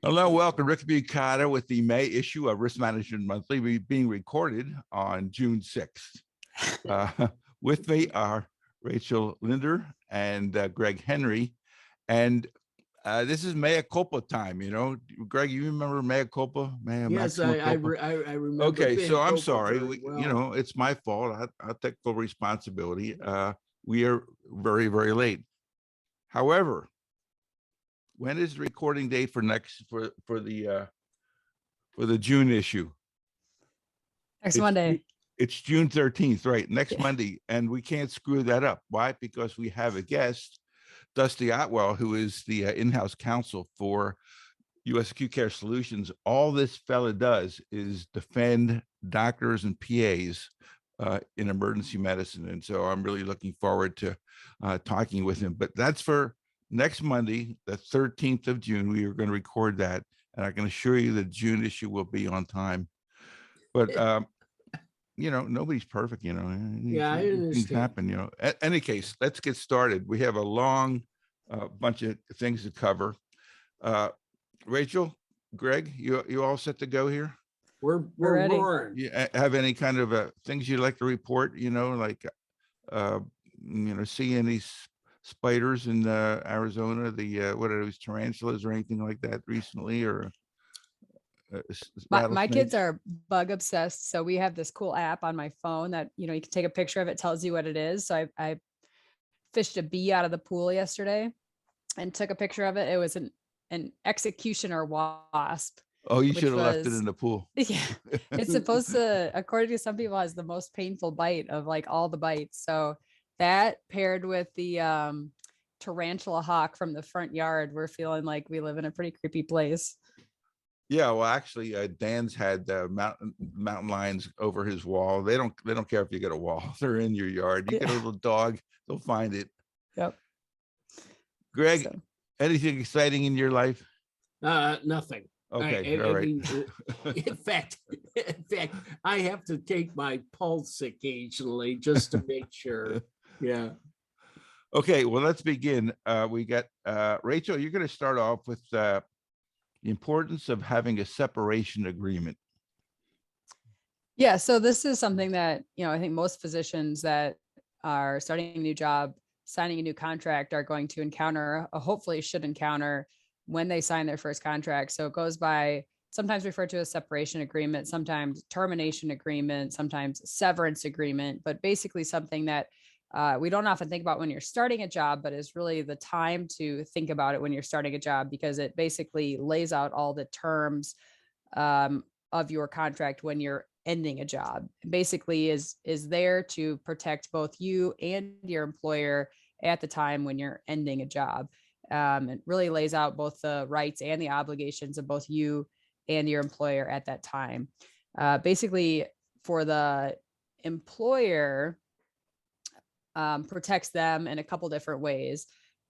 Hello, welcome. Rick Bukata with the May issue of Risk Management Monthly, being recorded on June 6th. With me are Rachel Lindor and Greg Henry. And this is mea culpa time, you know. Greg, you remember mea culpa? Yes, I remember. Okay, so I'm sorry. Well. You know, it's my fault. I'll take full responsibility. We are very, very late. However, when is the recording date for the June issue? Next Monday. It's June 13th, right? Next Monday, and we can't screw that up. Why? Because we have a guest, Dusty Otwell, who is the in-house counsel for U.S. Acute Care Solutions. All this fella does is defend doctors and PAs in emergency medicine, and so I'm really looking forward to talking with him. But that's for next Monday, the 13th of June. We are going to record that, and I can assure you the June issue will be on time. But you know, nobody's perfect, you know. Yeah, I understand. Things happen, you know. Any case, let's get started. We have a long bunch of things to cover. Rachel, Greg, you all set to go here? We're ready. roaring. You have any kind of things you'd like to report, you know, like you know, see any spiders in Arizona, the what are those, tarantulas or anything like that recently, or my kids are bug obsessed, so we have this cool app on my phone that, you know, you can take a picture of it, tells you what it is. So I fished a bee out of the pool yesterday and took a picture of it. It was an executioner wasp. Oh, you should have left it in the pool. Yeah, it's supposed to, according to some people, has the most painful bite of like all the bites. So that paired with the tarantula hawk from the front yard, we're feeling like we live in a pretty creepy place. Yeah, well, actually, Dan's had mountain lions over his wall. They don't care if you get a wall; they're in your yard. You get a little dog, they'll find it. Yep. Greg, anything exciting in your life? Nothing. Okay, I all right. mean, in fact, I have to take my pulse occasionally just to make sure. Yeah. Okay, well, let's begin. We got Rachel. You're going to start off with the importance of having a separation agreement. Yeah, so this is something that, you know, I think most physicians that are starting a new job, signing a new contract, are going to encounter, hopefully should encounter, when they sign their first contract. So it goes by, sometimes referred to as separation agreement, sometimes termination agreement, sometimes severance agreement, but basically something that we don't often think about when you're starting a job, but is really the time to think about it when you're starting a job, because it basically lays out all the terms of your contract when you're ending a job. Basically is there to protect both you and your employer at the time when you're ending a job. It really lays out both the rights and the obligations of both you and your employer at that time. Basically, for the employer, protects them in a couple different ways.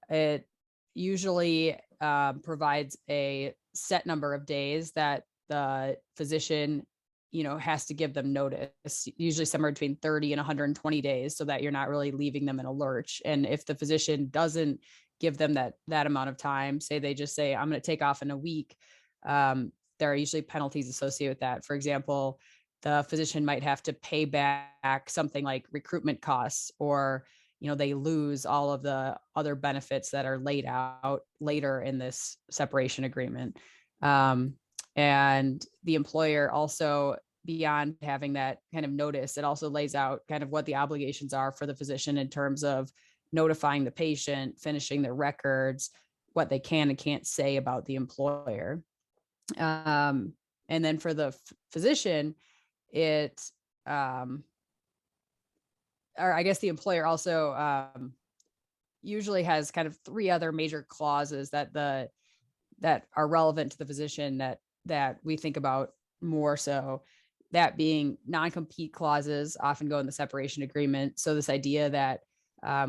It usually provides a set number of days that the physician, you know, has to give them notice, usually somewhere between 30 and 120 days, so that you're not really leaving them in a lurch. And if the physician doesn't give them that amount of time, say they just say, I'm going to take off in a week, there are usually penalties associated with that. For example, the physician might have to pay back something like recruitment costs, or, you know, they lose all of the other benefits that are laid out later in this separation agreement. And the employer also, beyond having that kind of notice, it also lays out kind of what the obligations are for the physician in terms of notifying the patient, finishing their records, what they can and can't say about the employer. And then for the physician, it, or I guess the employer also usually has kind of three other major clauses that are relevant to the physician that we think about more so. That being non-compete clauses often go in the separation agreement. So this idea that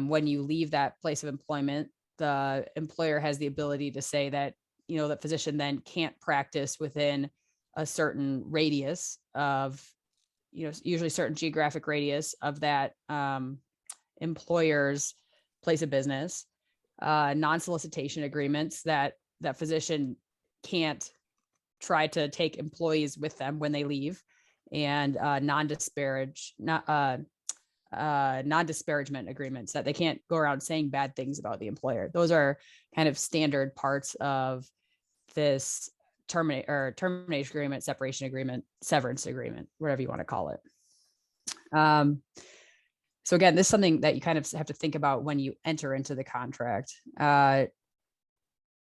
when you leave that place of employment, the employer has the ability to say that, you know, the physician then can't practice within a certain radius of, you know, usually certain geographic radius of that employer's place of business. Non-solicitation agreements that physician can't try to take employees with them when they leave, and non-disparagement agreements that they can't go around saying bad things about the employer. Those are kind of standard parts of this termination agreement, separation agreement, severance agreement, whatever you want to call it. So again, this is something that you kind of have to think about when you enter into the contract.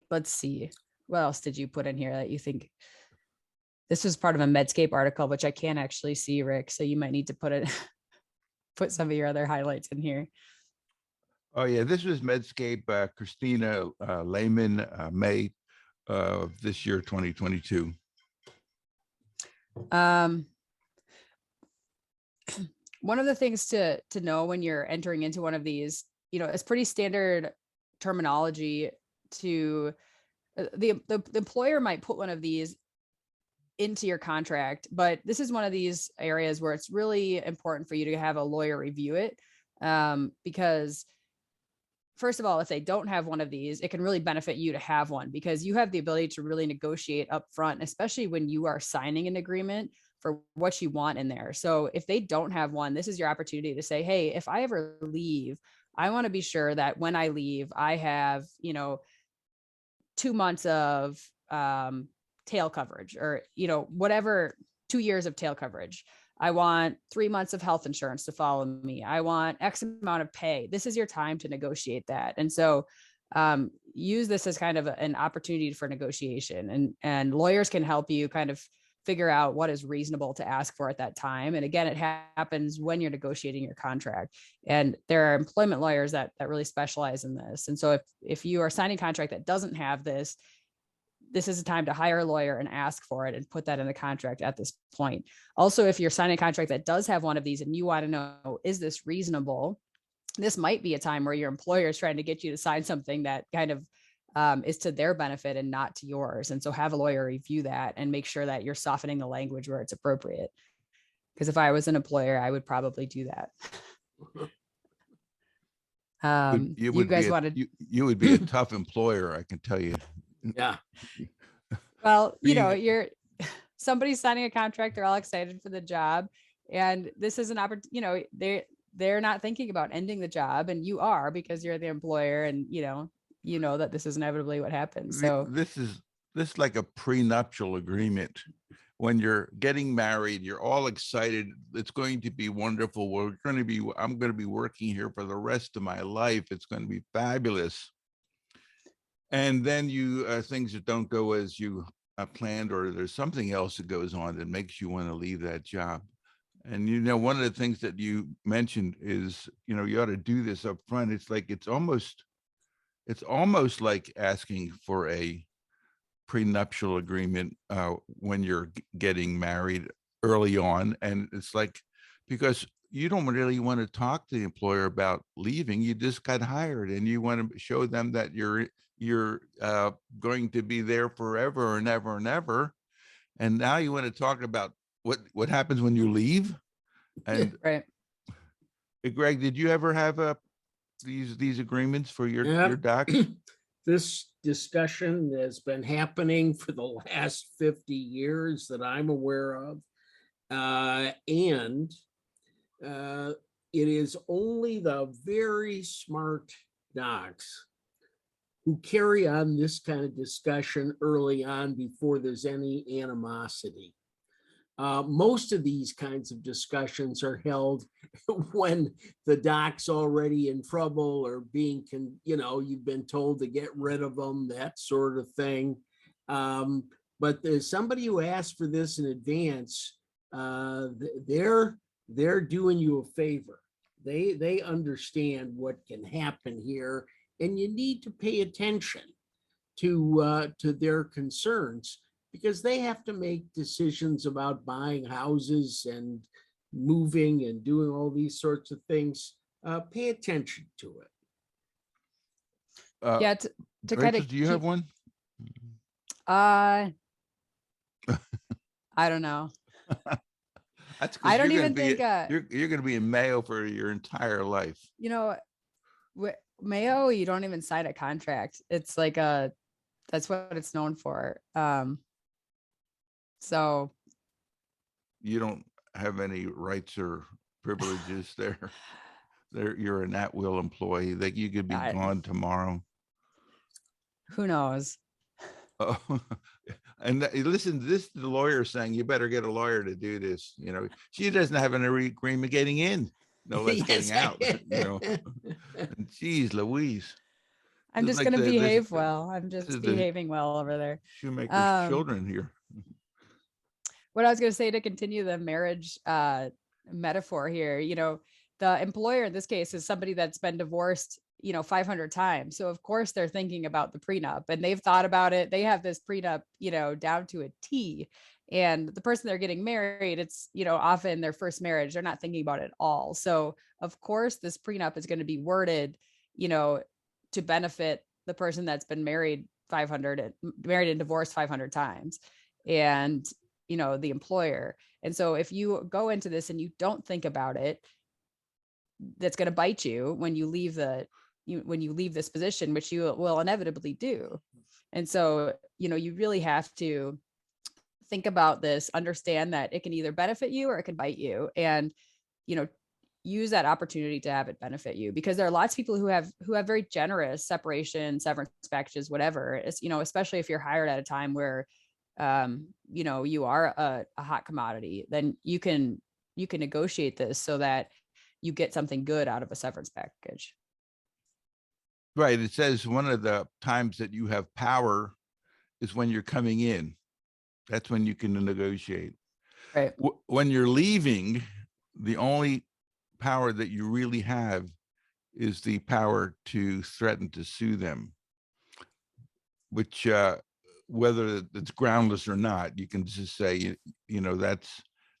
Let's see, what else did you put in here that you think? This was part of a Medscape article, which I can't actually see, Rick. So you might need to put some of your other highlights in here. Oh yeah, this was Medscape, Christina Lehman, May of this year, 2022. One of the things to know when you're entering into one of these, it's pretty standard terminology to the employer might put one of these into your contract, but this is one of these areas where it's really important for you to have a lawyer review it, because first of all, if they don't have one of these, it can really benefit you to have one, because you have the ability to really negotiate up front, especially when you are signing an agreement for what you want in there. So if they don't have one, this is your opportunity to say, hey, if I ever leave, I want to be sure that when I leave, I have, 2 months of tail coverage, or, whatever, 2 years of tail coverage. I want 3 months of health insurance to follow me. I want X amount of pay. This is your time to negotiate that. And so use this as kind of an opportunity for negotiation, and lawyers can help you kind of figure out what is reasonable to ask for at that time. And again, it happens when you're negotiating your contract. And there are employment lawyers that really specialize in this. And so if you are signing a contract that doesn't have this is a time to hire a lawyer and ask for it and put that in the contract at this point. Also, if you're signing a contract that does have one of these and you want to know, is this reasonable? This might be a time where your employer is trying to get you to sign something that kind of is to their benefit and not to yours. And so have a lawyer review that and make sure that you're softening the language where it's appropriate. Because if I was an employer, I would probably do that. You would be a tough employer, I can tell you. Yeah. Well, you're somebody's signing a contract, they're all excited for the job, and this is an opportunity, they're not thinking about ending the job, and you are, because you're the employer, and that this is inevitably what happens. So this is like a prenuptial agreement. When you're getting married, you're all excited. It's going to be wonderful. I'm going to be working here for the rest of my life. It's going to be fabulous. And then things that don't go as you planned, or there's something else that goes on that makes you want to leave that job. And one of the things that you mentioned is, you ought to do this up front. It's almost like asking for a prenuptial agreement when you're getting married early on. And it's like, because you don't really want to talk to the employer about leaving. You just got hired, and you want to show them that you're going to be there forever and ever and ever. And now you want to talk about what happens when you leave. And right. Greg, did you ever have these agreements for your docs? This discussion has been happening for the last 50 years that I'm aware of. And it is only the very smart docs who carry on this kind of discussion early on before there's any animosity. Most of these kinds of discussions are held when the doc's already in trouble, or you've been told to get rid of them, that sort of thing. But there's somebody who asked for this in advance. They're doing you a favor. They understand what can happen here, and you need to pay attention to their concerns, because they have to make decisions about buying houses and moving and doing all these sorts of things. Pay attention to it. Yeah, to kind of do you have one? I don't know. That's I don't even think you're going to be in Mayo for your entire life. Mayo, you don't even sign a contract. It's like that's what it's known for. So You don't have any rights or privileges there. You're an at-will employee. That you could be I- gone tomorrow. who knows? Oh, and listen to this, the lawyer saying, you better get a lawyer to do this. You know, she doesn't have an agreement getting in, no less getting out, you know. And geez, Louise, I'm this is just like gonna the, this, behave well. I'm this just is the behaving well over there. shoemaker's children here. What I was going to say to continue the marriage metaphor here, the employer in this case is somebody that's been divorced, 500 times. So of course they're thinking about the prenup, and they've thought about it. They have this prenup, down to a T. And the person they're getting married, it's, often their first marriage. They're not thinking about it at all. So of course this prenup is going to be worded, to benefit the person that's been married and divorced 500 times. And the employer. And so if you go into this and you don't think about it, that's going to bite you when you leave this position, which you will inevitably do. And so, you really have to think about this, understand that it can either benefit you or it can bite you, and, use that opportunity to have it benefit you, because there are lots of people who have very generous separation, severance packages, whatever. It's, especially if you're hired at a time where you are a hot commodity, then you can negotiate this so that you get something good out of a severance package. Right. It says one of the times that you have power is when you're coming in. That's when you can negotiate. Right. When you're leaving, the only power that you really have is the power to threaten to sue them, which whether it's groundless or not, you can just say,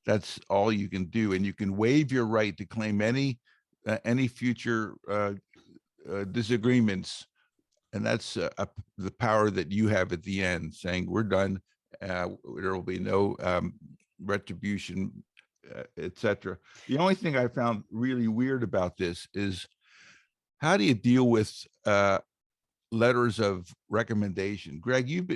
that's all you can do. And you can waive your right to claim any future disagreements. And that's the power that you have at the end, saying we're done. There will be no retribution, etc. The only thing I found really weird about this is, how do you deal with letters of recommendation? Greg, you've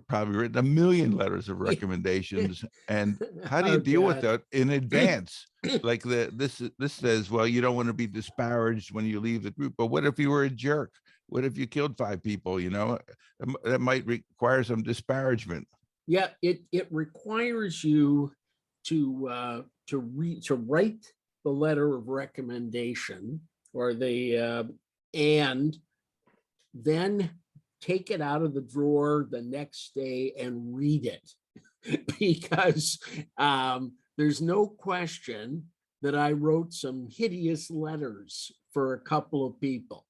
probably written a million letters of recommendations, and how do you Oh, deal with God. that in advance? Like this says, well, you don't want to be disparaged when you leave the group, but what if you were a jerk? What if you killed 5 people? That might require some disparagement. Yeah, it requires you to write the letter of recommendation, or and then take it out of the drawer the next day and read it. Because there's no question that I wrote some hideous letters for a couple of people.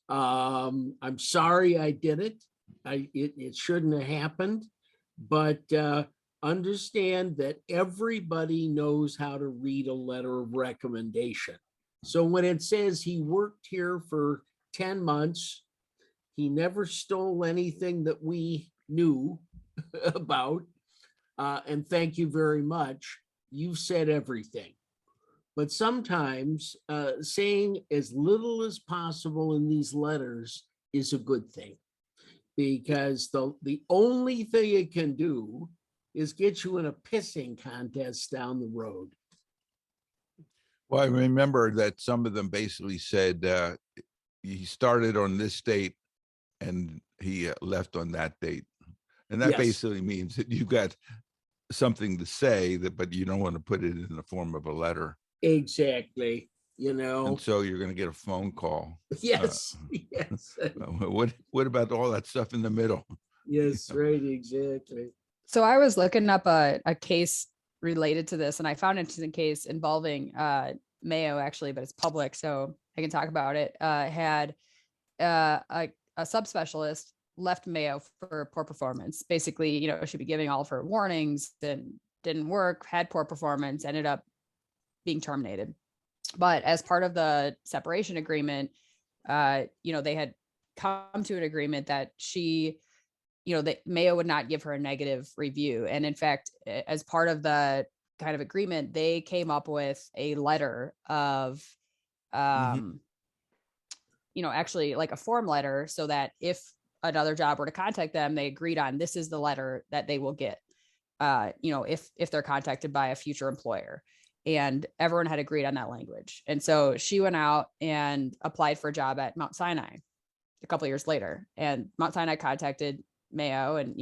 I'm sorry I did it. It shouldn't have happened, but understand that everybody knows how to read a letter of recommendation. So when it says he worked here for 10 months, he never stole anything that we knew about, and thank you very much, you've said everything. But sometimes saying as little as possible in these letters is a good thing, because the only thing it can do is get you in a pissing contest down the road. Well, I remember that some of them basically said he started on this date and he left on that date. And that Yes. basically means that you've got something to say, but you don't want to put it in the form of a letter. Exactly. And so you're going to get a phone call. Yes. Yes. What about all that stuff in the middle? Yes, right, exactly. So I was looking up a case related to this, and I found an interesting case involving Mayo, actually, but it's public, so I can talk about it. Had a subspecialist left Mayo for poor performance. Basically, should be giving all of her warnings, then didn't work, had poor performance, ended up being terminated. But as part of the separation agreement, they had come to an agreement that she, that Mayo would not give her a negative review. And in fact, as part of the kind of agreement, they came up with a letter of, actually like a form letter, so that if another job were to contact them, they agreed on, this is the letter that they will get. if they're contacted by a future employer. And everyone had agreed on that language. And so she went out and applied for a job at Mount Sinai a couple of years later. And Mount Sinai contacted Mayo and,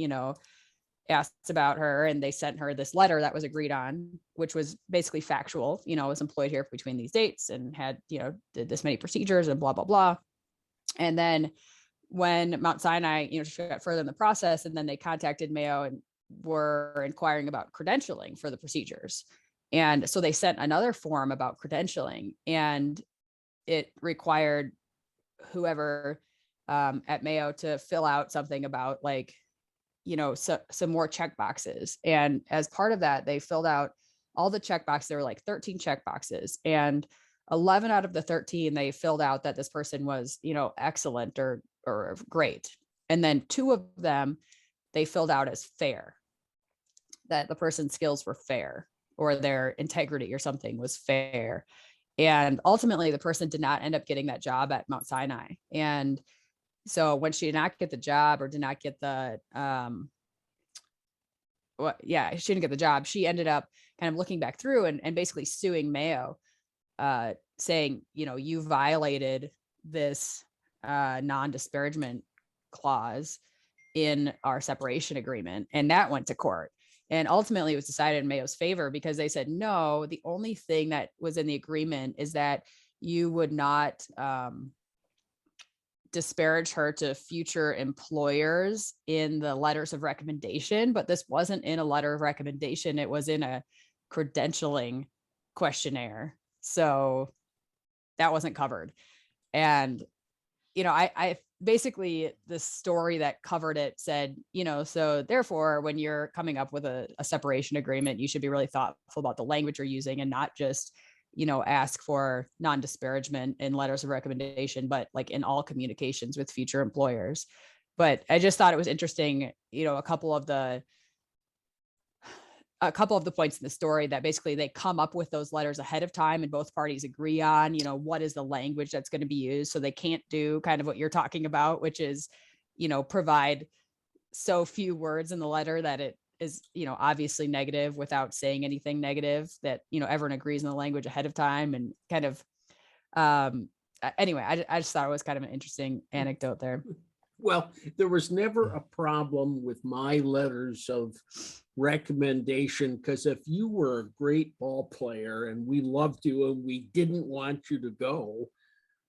asked about her, and they sent her this letter that was agreed on, which was basically factual, was employed here between these dates and had, did this many procedures and blah, blah, blah. And then when Mount Sinai, she got further in the process, and then they contacted Mayo and were inquiring about credentialing for the procedures. And so they sent another form about credentialing, and it required whoever at Mayo to fill out something about some more check boxes. And as part of that, they filled out all the check boxes. There were like 13 check boxes, and 11 out of the 13, they filled out that this person was, excellent or great. And then 2 of them, they filled out as fair, that the person's skills were fair, or their integrity or something was fair. And ultimately, the person did not end up getting that job at Mount Sinai. And so when she did not get the job, or did not get the, she didn't get the job, she ended up kind of looking back through and basically suing Mayo, saying, you violated this non-disparagement clause in our separation agreement. And that went to court. And ultimately it was decided in Mayo's favor, because they said, no, the only thing that was in the agreement is that you would not disparage her to future employers in the letters of recommendation. But this wasn't in a letter of recommendation. It was in a credentialing questionnaire. So that wasn't covered. And, I basically, the story that covered it said, so therefore, when you're coming up with a separation agreement, you should be really thoughtful about the language you're using, and not just, ask for non-disparagement in letters of recommendation, but like in all communications with future employers. But I just thought it was interesting, a couple of the points in the story that basically they come up with those letters ahead of time, and both parties agree on, what is the language that's going to be used. So they can't do kind of what you're talking about, which is, provide so few words in the letter that it is, obviously negative without saying anything negative, that, everyone agrees on the language ahead of time. And kind of, anyway, I just thought it was kind of an interesting anecdote there. Well, there was never a problem with my letters of recommendation, because if you were a great ball player and we loved you and we didn't want you to go,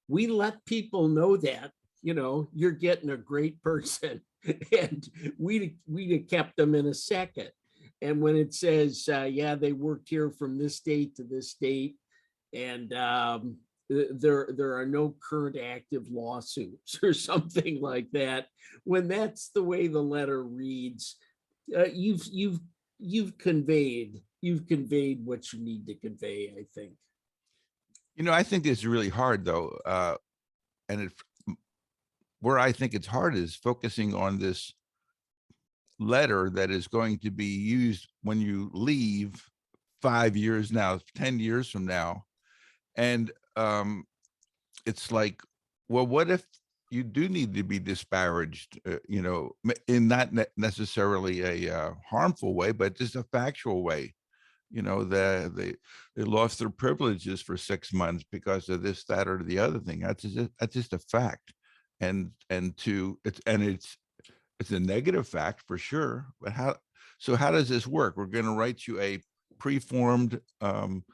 we let people know that, you're getting a great person, and we'd have kept them in a second. And when it says, they worked here from this date to this date, and there are no current active lawsuits or something like that, when that's the way the letter reads, you've conveyed what you need to convey, I think. I think it's really hard though. And where I think it's hard is focusing on this letter that is going to be used when you leave 5 years now, 10 years from now. And it's like, well, what if you do need to be disparaged, in not necessarily a harmful way, but just a factual way, they lost their privileges for 6 months because of this, that, or the other thing. That's just a fact. And it's a negative fact for sure. But how does this work? We're going to write you a preformed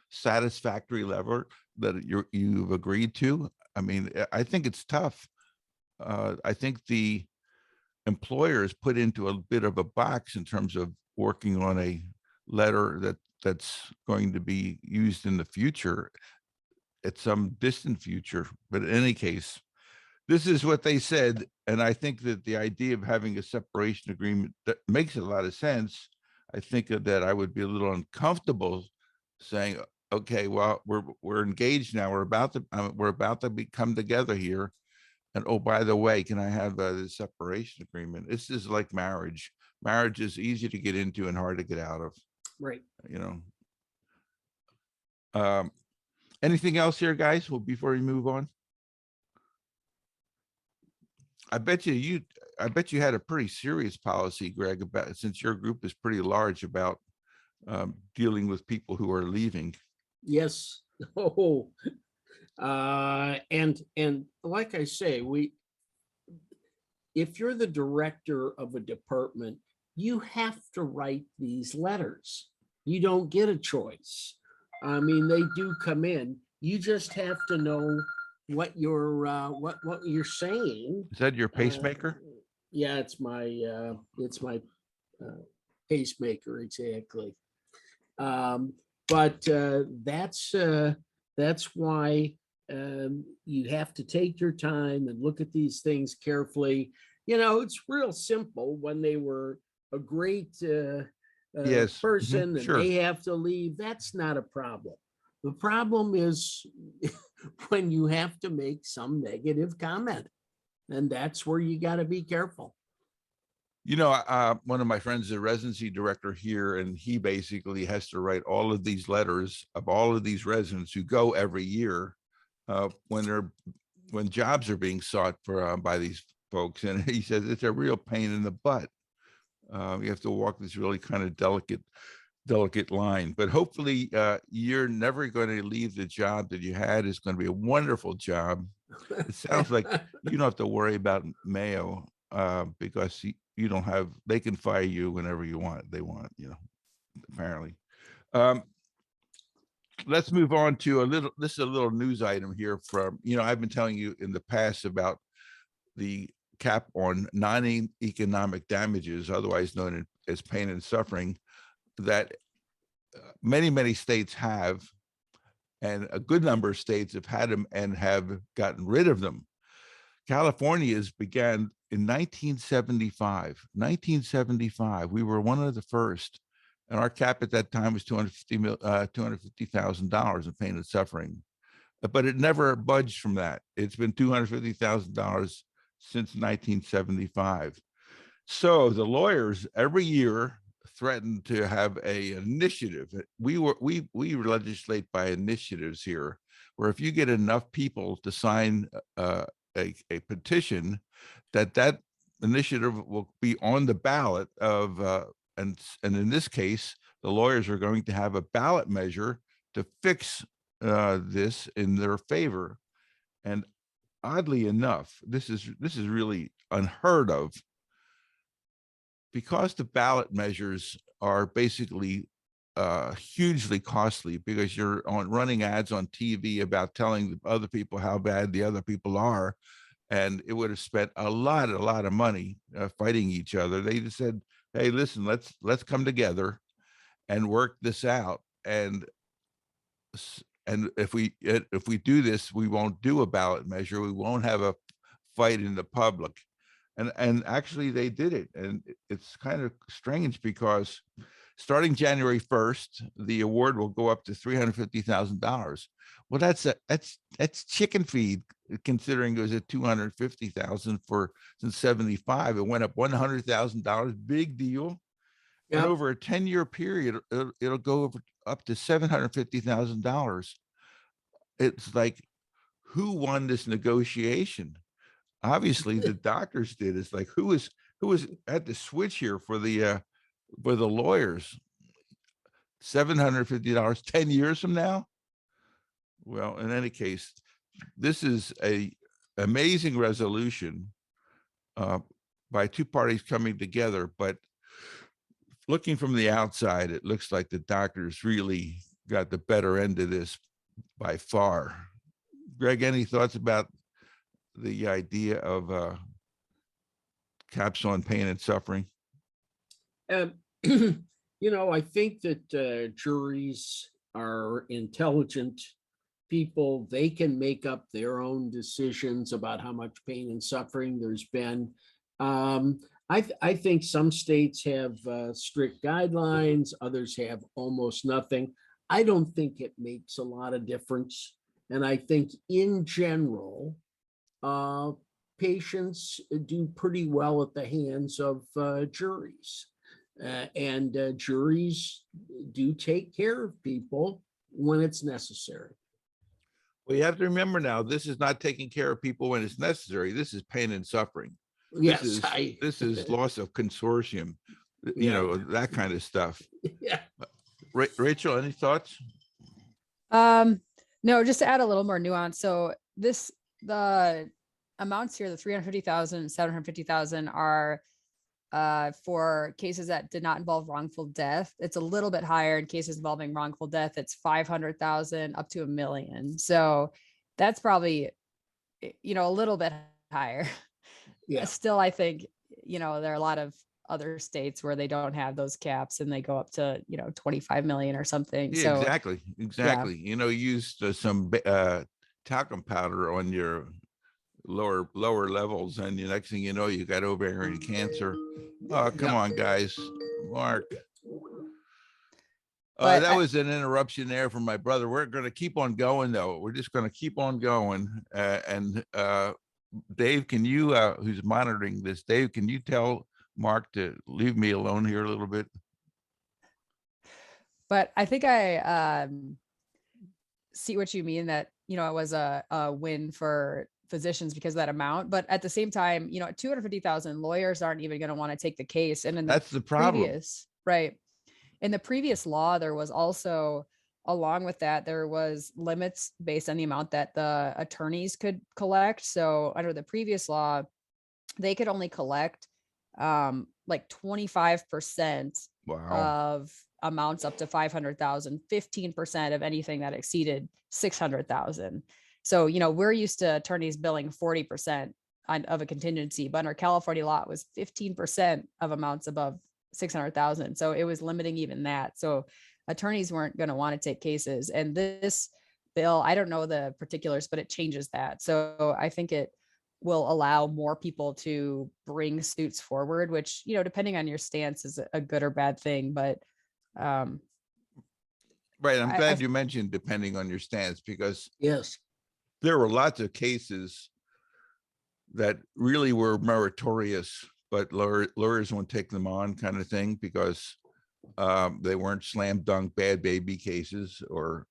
satisfactory letter that you've agreed to. I mean, I think it's tough. I think the employer is put into a bit of a box in terms of working on a letter that's going to be used in the future, at some distant future. But in any case, this is what they said. And I think that the idea of having a separation agreement, that makes a lot of sense. I think that I would be a little uncomfortable saying, okay, well, we're engaged now. We're about to come together here. And oh, by the way, can I have this separation agreement? This is like marriage. Marriage is easy to get into and hard to get out of. Right. Anything else here, guys? Well, before we move on, I bet you I bet you had a pretty serious policy, Greg, about, since your group is pretty large, about dealing with people who are leaving. Yes. Oh, and like I say, if you're the director of a department, you have to write these letters. You don't get a choice. I mean, they do come in. You just have to know what you're saying. Is that your pacemaker? Yeah, it's my pacemaker, exactly. But that's why you have to take your time and look at these things carefully. You know, it's real simple when they were a great Yes. person and Sure. they have to leave. That's not a problem. The problem is when you have to make some negative comment, and that's where you got to be careful. You know, one of my friends is a residency director here, and he basically has to write all of these letters of all of these residents who go every year when jobs are being sought for by these folks. And he says it's a real pain in the butt. You have to walk this really kind of delicate line, but hopefully you're never going to leave the job that you had. It's going to be a wonderful job. It sounds like you don't have to worry about Mayo because you don't have, they can fire you whenever they want, you know, apparently. Let's move on to this is a little news item here from, you know, I've been telling you in the past about the cap on non-economic damages, otherwise known as pain and suffering, that many states have, and a good number of states have had them and have gotten rid of them. California's began in 1975. 1975, we were one of the first, and our cap at that time was $250,000 in pain and suffering, but it never budged from that. It's been $250,000 since 1975. So the lawyers every year threatened to have a initiative. We legislate by initiatives here, where if you get enough people to sign a petition, that initiative will be on the ballot of and in this case, the lawyers are going to have a ballot measure to fix this in their favor. And oddly enough, this is really unheard of, because the ballot measures are basically hugely costly, because you're running ads on TV about telling other people how bad the other people are. And it would have spent a lot of money fighting each other. They just said, hey, listen, let's come together and work this out. And if we do this, we won't do a ballot measure. We won't have a fight in the public. And actually they did it. And it's kind of strange because starting January 1st, the award will go up to $350,000. Well, that's chicken feed, considering it was at $250,000 since 75. It went up $100,000, big deal. Yep. And over a 10-year period, it'll go up to $750,000. It's like, who won this negotiation? Obviously the doctors did. It's like, who was at the switch here for the lawyers? $750 10 years from now. Well, in any case, this is a amazing resolution by two parties coming together, but looking from the outside, it looks like the doctors really got the better end of this by far. Greg, any thoughts about the idea of caps on pain and suffering? You know, I think that juries are intelligent people. They can make up their own decisions about how much pain and suffering there's been. I think some states have strict guidelines, others have almost nothing. I don't think it makes a lot of difference. And I think in general, patients do pretty well at the hands of juries. And juries do take care of people when it's necessary. Well, you have to remember now, this is not taking care of people when it's necessary. This is pain and suffering. Yes, this is loss of consortium, you Yeah. know, that kind of stuff. Yeah. Rachel, any thoughts? No, just to add a little more nuance. So the amounts here, the 350,000, 750,000 are for cases that did not involve wrongful death. It's a little bit higher in cases involving wrongful death. It's 500,000 up to $1 million. So that's probably, a little bit higher. Yeah. Still, I think, there are a lot of other states where they don't have those caps and they go up to, 25 million or something. Yeah, So exactly. You know, use some talcum powder on your lower levels, and the next thing you know, you got ovarian cancer. Oh, come Yeah. on, guys. Mark. But That was an interruption there from my brother. We're going to keep on going, though. We're just going to keep on going. And Dave, can you, who's monitoring this, Dave, can you tell Mark to leave me alone here a little bit? But I think I see what you mean, that, it was a win for physicians because of that amount. But at the same time, 250,000 lawyers aren't even going to want to take the case. And in That's the problem. right. In the previous law, there was also, along with that, there was limits based on the amount that the attorneys could collect. So under the previous law, they could only collect like 25% Wow. of amounts up to 500,000, 15% of anything that exceeded 600,000. So, we're used to attorneys billing 40% of a contingency, but under California law, it was 15% of amounts above 600,000. So it was limiting even that. So attorneys weren't going to want to take cases. And this bill, I don't know the particulars, but it changes that. So I think it will allow more people to bring suits forward, which, depending on your stance, is a good or bad thing. But right. I'm glad you mentioned depending on your stance, because Yes. there were lots of cases that really were meritorious, but lawyers won't take them on, kind of thing, because they weren't slam dunk bad baby cases, or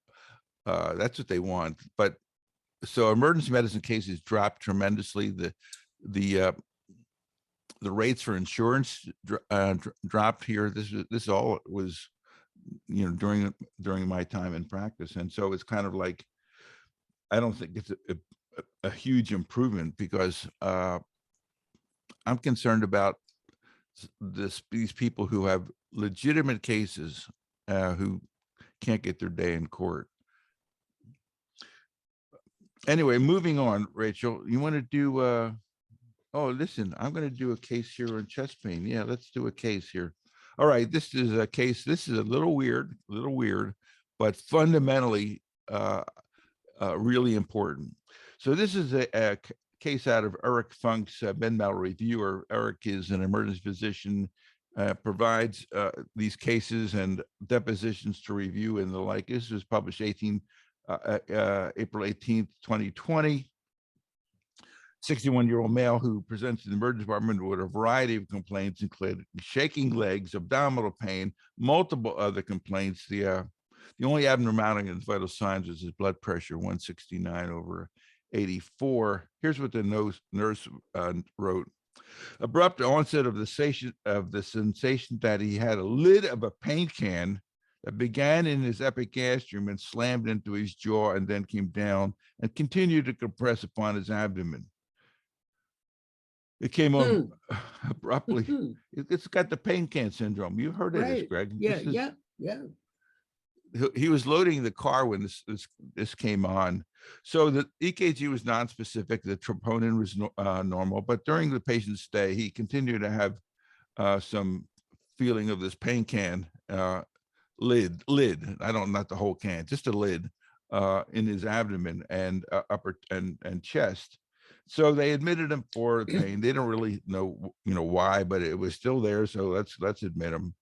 that's what they want. But so emergency medicine cases dropped tremendously. The rates for insurance dropped here. This all was, during my time in practice, and so it's kind of like, I don't think it's a huge improvement, because I'm concerned about these people who have legitimate cases, who can't get their day in court. Anyway, moving on, Rachel, you want to do, oh, listen, I'm going to do a case here on chest pain. Yeah, let's do a case here. All right, this is a case, this is a little weird, but fundamentally really important. So this is a case out of Eric Funk's MedMal Review. Eric is an emergency physician, provides these cases and depositions to review and the like. This was published April 18th, 2020. 61-year-old male who presents to the emergency department with a variety of complaints, including shaking legs, abdominal pain, multiple other complaints. The only abnormality in the vital signs was his blood pressure, 169/84. Here's what the nurse wrote. Abrupt onset of the sensation that he had a lid of a paint can that began in his epigastrium and slammed into his jaw and then came down and continued to compress upon his abdomen. It came on abruptly. It's got the paint can syndrome. You heard of this, Greg? Yeah. He was loading the car when this came on. So the EKG was non-specific. The troponin was normal, but during the patient's stay, he continued to have some feeling of this paint can lid. Not the whole can, just a lid in his abdomen and upper and chest. So they admitted him for pain. They don't really know, why, but it was still there. So let's admit him.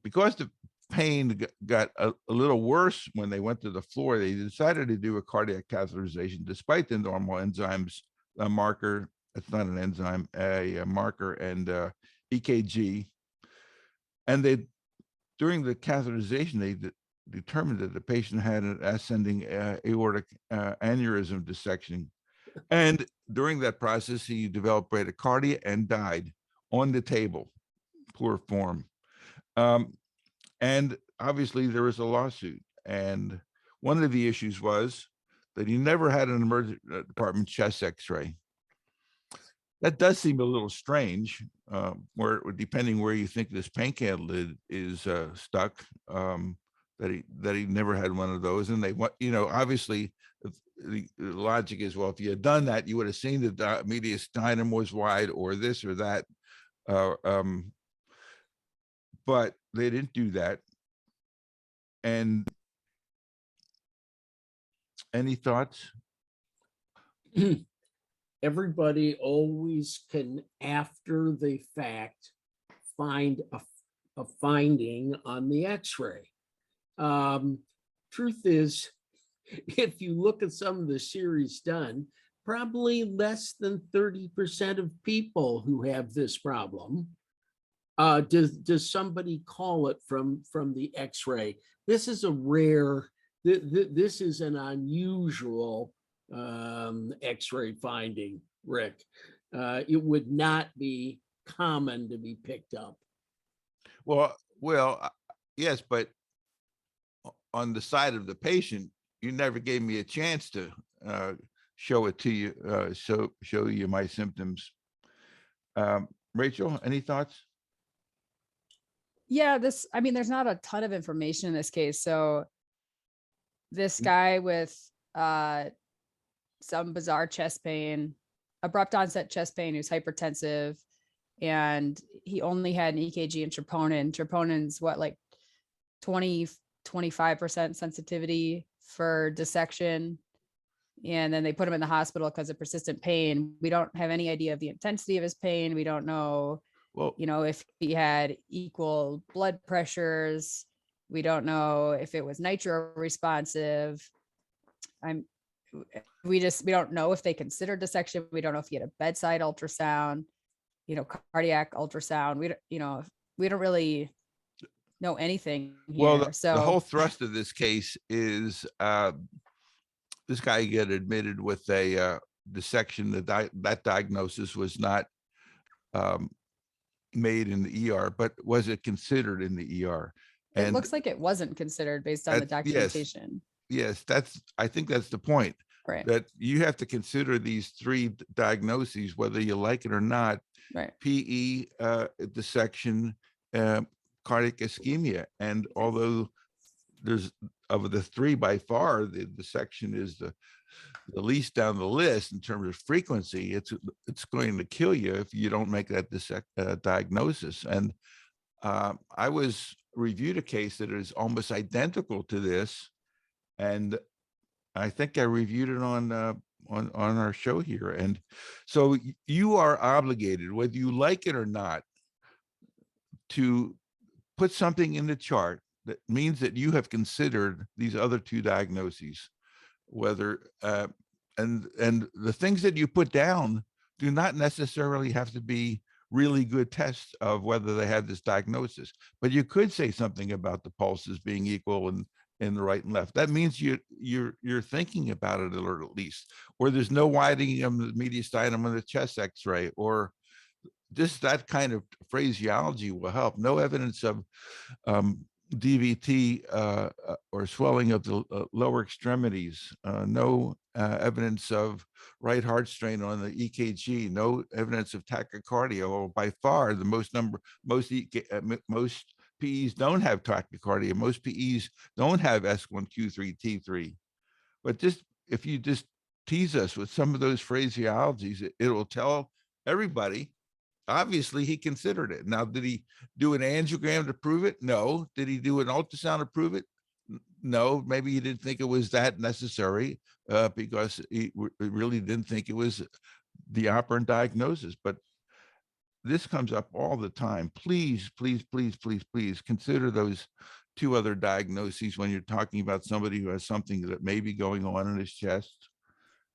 Because the pain got a little worse when they went to the floor, they decided to do a cardiac catheterization, despite the normal enzymes, a marker. It's not an enzyme, a marker, and EKG. And during the catheterization, they determined that the patient had an ascending aortic aneurysm dissection. And during that process, he developed bradycardia and died on the table, poor form. And obviously there was a lawsuit. And one of the issues was that he never had an emergency department chest x-ray. That does seem a little strange, where depending where you think this paint can lid is stuck, that he never had one of those. And they want, obviously the logic is, well, if you had done that, you would have seen the mediastinum was wide or this or that. But they didn't do that. And any thoughts? Everybody always can, after the fact, find a finding on the x-ray. Truth is, if you look at some of the series done, probably less than 30% of people who have this problem. Does somebody call it from the x-ray? This is a rare, this is an unusual x-ray finding, Rick. It would not be common to be picked up. Well, yes, but on the side of the patient, you never gave me a chance to show it to you, show you my symptoms. Rachel, any thoughts? Yeah, there's not a ton of information in this case. So this guy with some bizarre chest pain, abrupt onset chest pain, who's hypertensive, and he only had an EKG and troponin. Troponin's what, like 25% sensitivity for dissection. And then they put him in the hospital because of persistent pain. We don't have any idea of the intensity of his pain. We don't know, if he had equal blood pressures. We don't know if it was nitro responsive. We don't know if they considered dissection. We don't know if he had a bedside ultrasound, cardiac ultrasound. We don't really know anything here. Well, the whole thrust of this case is this guy get admitted with a dissection. That diagnosis was not made in the ER, but was it considered in the ER? And it looks like it wasn't considered based on the documentation. Yes, I think that's the point. Right. That you have to consider these three diagnoses, whether you like it or not. Right. PE, dissection, cardiac ischemia. And although there's, of the three, by far, the dissection is the least down the list in terms of frequency, it's going to kill you if you don't make that diagnosis. And I reviewed a case that is almost identical to this, and I think I reviewed it on our show here. And so you are obligated, whether you like it or not, to put something in the chart that means that you have considered these other two diagnoses, whether and the things that you put down do not necessarily have to be really good tests of whether they had this diagnosis, but you could say something about the pulses being equal in the right and left. That means you're thinking about it, or at least, or there's no widening of the mediastinum on the chest x-ray, or just that kind of phraseology will help. No evidence of DVT or swelling of the lower extremities, no evidence of right heart strain on the EKG, no evidence of tachycardia. Or by far the most PEs don't have tachycardia. Most PEs don't have S1Q3T3. But just if you just tease us with some of those phraseologies, it will tell everybody. Obviously, he considered it. Now, did he do an angiogram to prove it? No. Did he do an ultrasound to prove it? No. Maybe he didn't think it was that necessary because he really didn't think it was the operant diagnosis. But this comes up all the time. Please, please, please, please, please consider those two other diagnoses when you're talking about somebody who has something that may be going on in his chest.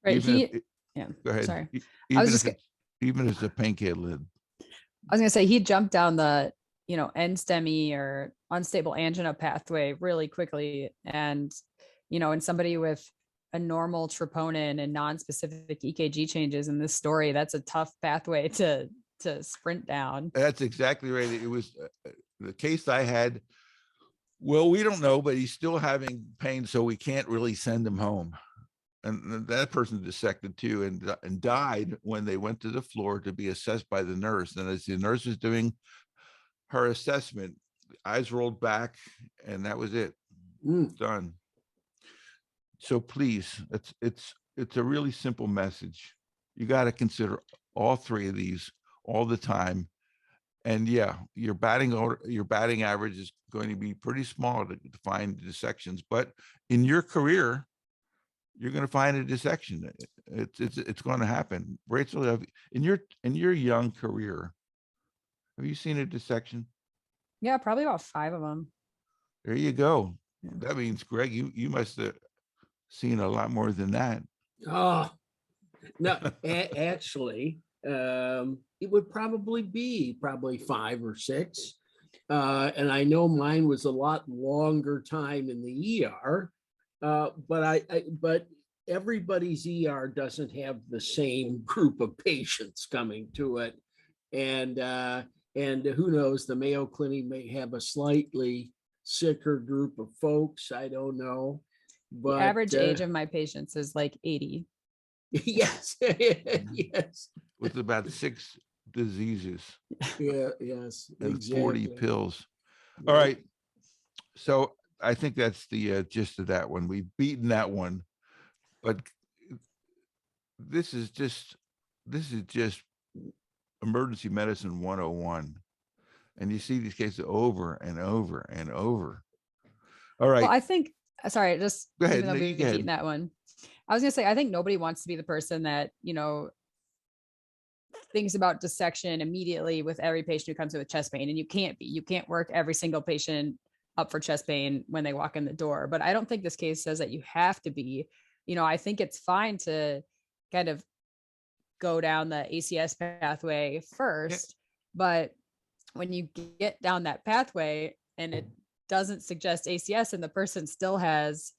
Right. Go ahead. Sorry. Even if it's a pancreas lid. I was going to say, he jumped down the, NSTEMI or unstable angina pathway really quickly. And, in somebody with a normal troponin and non-specific EKG changes in this story, that's a tough pathway to sprint down. That's exactly right. It was the case I had. Well, we don't know, but he's still having pain, so we can't really send him home. And that person dissected too, and died when they went to the floor to be assessed by the nurse. And as the nurse was doing her assessment, eyes rolled back, and that was it. Done. So please, it's a really simple message. You got to consider all three of these all the time. And yeah, your batting average is going to be pretty small to find dissections, but in your career, you're going to find a dissection. It's going to happen. Rachel, in your young career, have you seen a dissection? Yeah, probably about 5 of them. There you go. Yeah. That means, Greg, you must have seen a lot more than that. Oh, no, actually, it would probably be 5 or 6. And I know mine was a lot longer time in the ER, but everybody's ER doesn't have the same group of patients coming to it. And who knows, the Mayo Clinic may have a slightly sicker group of folks. I don't know. But the average age of my patients is like 80. Yes, yes. With about 6 diseases. Yeah, yes. And exactly. 40 pills. All right. So I think that's the gist of that one. We've beaten that one, but this is just emergency medicine 101. And you see these cases over and over and over. All right. Well, I think, sorry, just Go ahead. even though No, you we've go ahead. beaten that one, I was gonna say, I think nobody wants to be the person that, thinks about dissection immediately with every patient who comes in with chest pain. And you can't work every single patient up for chest pain when they walk in the door. But I don't think this case says that you have to be. I think it's fine to kind of go down the ACS pathway first, but when you get down that pathway and it doesn't suggest ACS and the person still has,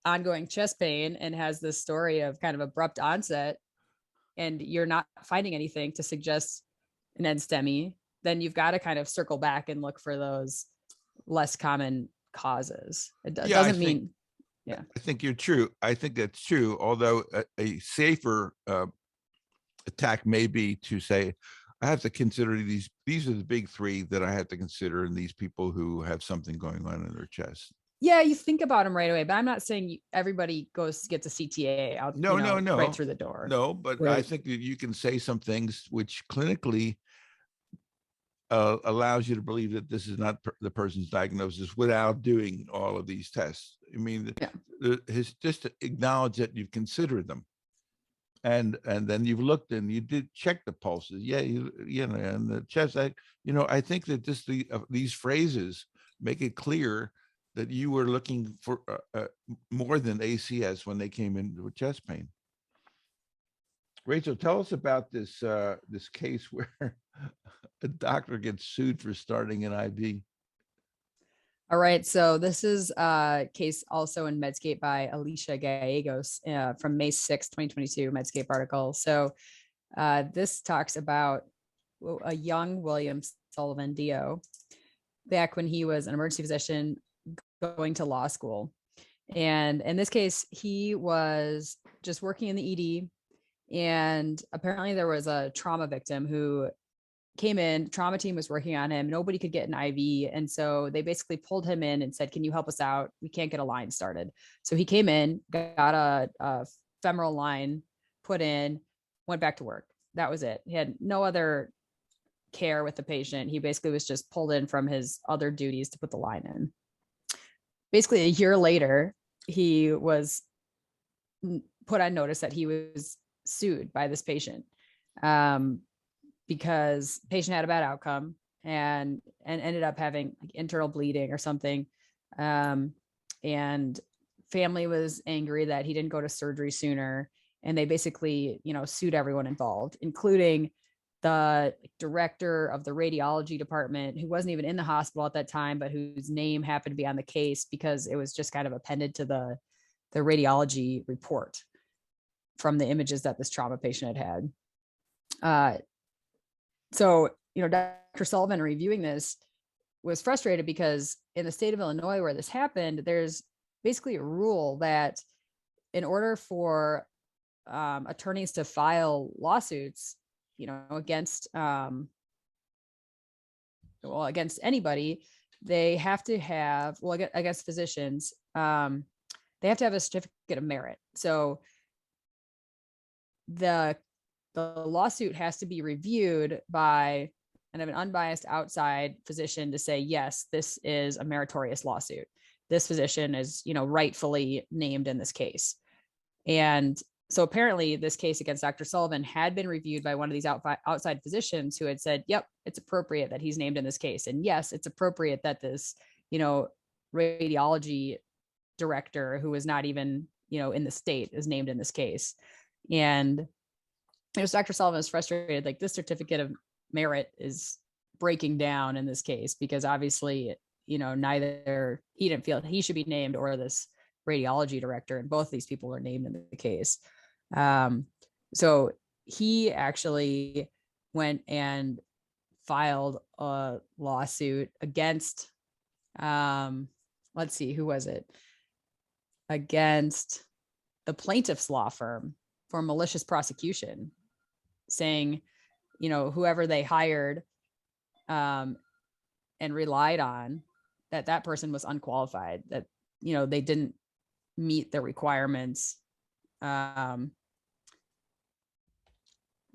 ongoing chest pain and has this story of kind of abrupt onset, and you're not finding anything to suggest an NSTEMI, then you've got to kind of circle back and look for those less common causes. It doesn't mean, yeah. I think you're true. I think that's true. Although a safer attack may be to say, I have to consider these are the big 3 that I have to consider in these people who have something going on in their chest. Yeah, you think about them right away, but I'm not saying everybody gets a CTA out. No, right through the door. No, but right. I think that you can say some things which clinically allows you to believe that this is not the person's diagnosis without doing all of these tests. I mean, just to acknowledge that you've considered them, and then you've looked and you did check the pulses. Yeah, and the chest. I think that just these phrases make it clear that you were looking for more than ACS when they came in with chest pain. Rachel, tell us about this case where a doctor gets sued for starting an IV. All right, so this is a case also in Medscape by Alicia Gallegos from May 6, 2022, Medscape article. So this talks about a young William Sullivan Dio back when he was an emergency physician going to law school. And in this case, he was just working in the ED, and apparently there was a trauma victim who came in. Trauma team was working on him. Nobody could get an IV. And so they basically pulled him in and said, can you help us out? We can't get a line started. So he came in, got a femoral line put in, went back to work. That was it. He had no other care with the patient. He basically was just pulled in from his other duties to put the line in. Basically, a year later, he was put on notice that he was sued by this patient because patient had a bad outcome and ended up having like internal bleeding or something. And family was angry that he didn't go to surgery sooner. And they basically, sued everyone involved, including the director of the radiology department, who wasn't even in the hospital at that time, but whose name happened to be on the case because it was just kind of appended to the radiology report from the images that this trauma patient had had. So, Dr. Sullivan reviewing this was frustrated because in the state of Illinois where this happened, there's basically a rule that in order for attorneys to file lawsuits, against against anybody, they have to have, against physicians, they have to have a certificate of merit. So the lawsuit has to be reviewed by an unbiased outside physician to say, yes, this is a meritorious lawsuit. This physician is, rightfully named in this case. And so apparently this case against Dr. Sullivan had been reviewed by one of these outside physicians who had said, yep, it's appropriate that he's named in this case. And yes, it's appropriate that this, radiology director who is not even, in the state is named in this case. And Dr. Sullivan is frustrated, like this certificate of merit is breaking down in this case because obviously, neither he didn't feel he should be named or this radiology director, and both of these people were named in the case. So he actually went and filed a lawsuit against, let's see, who was it? Against the plaintiff's law firm for malicious prosecution, saying, whoever they hired and relied on, that person was unqualified, that, they didn't meet the requirements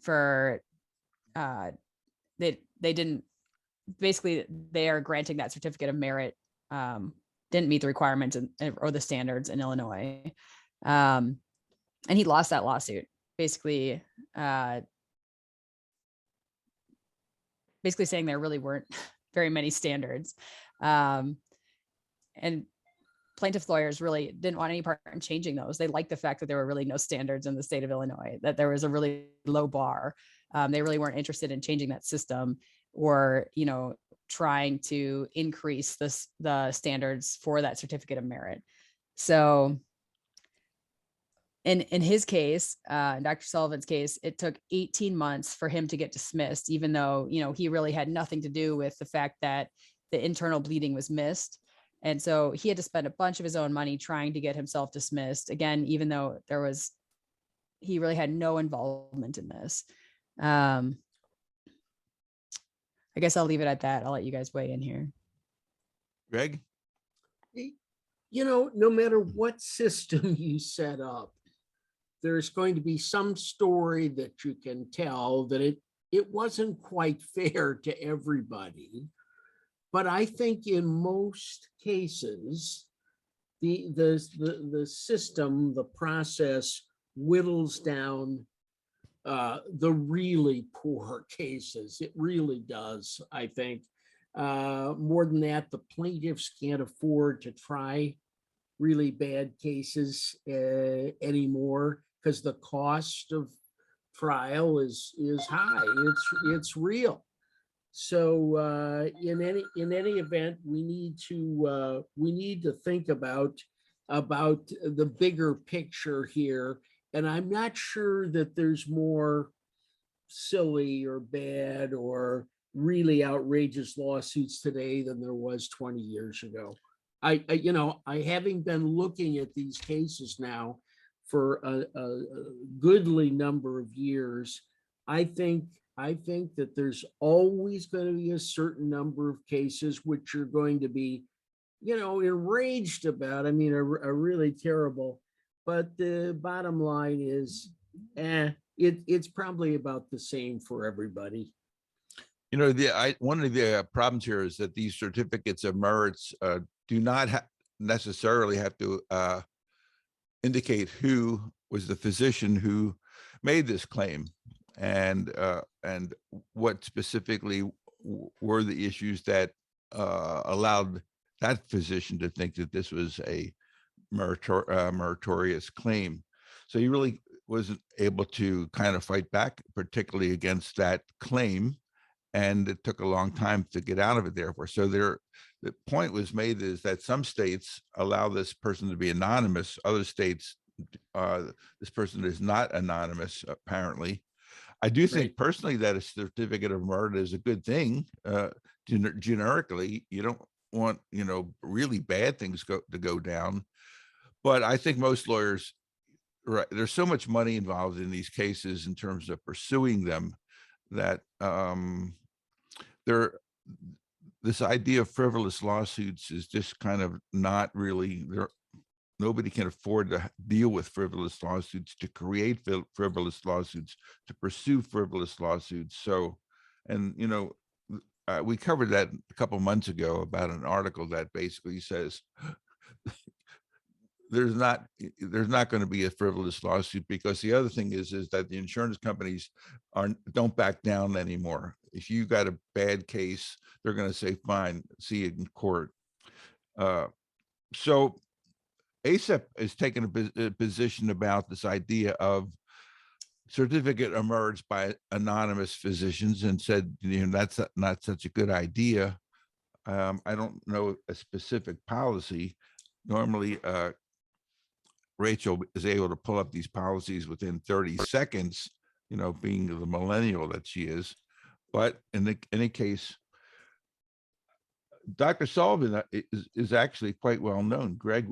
for they didn't, basically they are granting that certificate of merit didn't meet the requirements or the standards in Illinois. And he lost that lawsuit, basically saying there really weren't very many standards. And plaintiff lawyers really didn't want any part in changing those. They liked the fact that there were really no standards in the state of Illinois, that there was a really low bar. They really weren't interested in changing that system or, trying to increase the standards for that certificate of merit. So in his case, Dr. Sullivan's case, it took 18 months for him to get dismissed, even though, he really had nothing to do with the fact that the internal bleeding was missed. And so he had to spend a bunch of his own money trying to get himself dismissed, again, even though he really had no involvement in this. I guess I'll leave it at that. I'll let you guys weigh in here. Greg? No matter what system you set up, there's going to be some story that you can tell that it wasn't quite fair to everybody. But I think in most cases, the system, the process whittles down the really poor cases. It really does, I think. More than that, the plaintiffs can't afford to try really bad cases anymore because the cost of trial is high. It's real. So in any event, we need to think about the bigger picture here. And I'm not sure that there's more silly or bad or really outrageous lawsuits today than there was 20 years ago. I having been looking at these cases now for a goodly number of years, I think that there's always going to be a certain number of cases which you're going to be, enraged about. I mean, are really terrible. But the bottom line is, it's probably about the same for everybody. One of the problems here is that these certificates of merits do not necessarily have to indicate who was the physician who made this claim, and what specifically were the issues that allowed that physician to think that this was a meritorious claim. So he really wasn't able to kind of fight back, particularly against that claim. and it took a long time to get out of it. Therefore, so the point was made is that some states allow this person to be anonymous. Other states, this person is not anonymous, apparently. I do think personally that a certificate of merit is a good thing. Generically, you don't want, really bad things to go down. But I think most lawyers, right, there's so much money involved in these cases in terms of pursuing them that this idea of frivolous lawsuits is just kind of not really there. Nobody can afford to deal with frivolous lawsuits, to create frivolous lawsuits, to pursue frivolous lawsuits. So, and we covered that a couple months ago about an article that basically says there's not going to be a frivolous lawsuit, because the other thing is that the insurance companies don't back down anymore. If you got a bad case, they're going to say, fine, see you in court. So ACEP is taking a position about this idea of certificate emerged by anonymous physicians, and said, that's not such a good idea. I don't know a specific policy. Normally, Rachel is able to pull up these policies within 30 seconds, being the millennial that she is. But in any case, Dr. Sullivan is actually quite well known. Greg,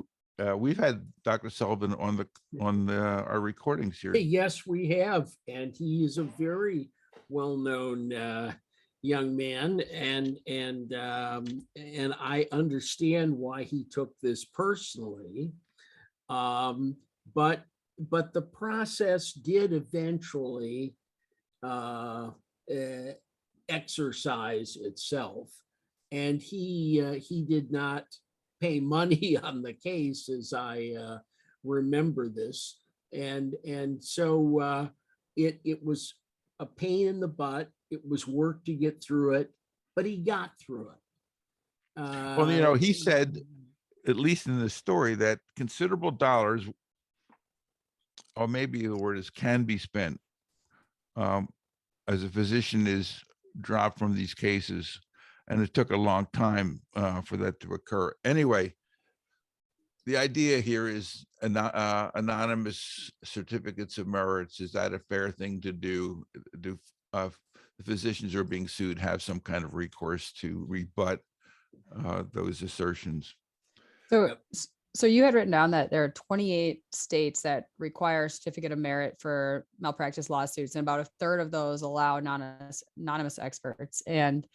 we've had Dr. Sullivan on our recordings here. Yes, we have, and he is a very well-known young man, and I understand why he took this personally. But the process did eventually exercise itself, and he did not pay money on the case, as I remember this, and so it was a pain in the butt. It was work to get through it, but he got through it. Well, he said, at least in the story, that considerable dollars, or maybe the word is can be spent, as a physician is dropped from these cases, and it took a long time for that to occur. Anyway, the idea here is anonymous certificates of merits. Is that a fair thing to do? Do the physicians who are being sued have some kind of recourse to rebut those assertions? So you had written down that there are 28 states that require a certificate of merit for malpractice lawsuits, and about a third of those allow anonymous experts. And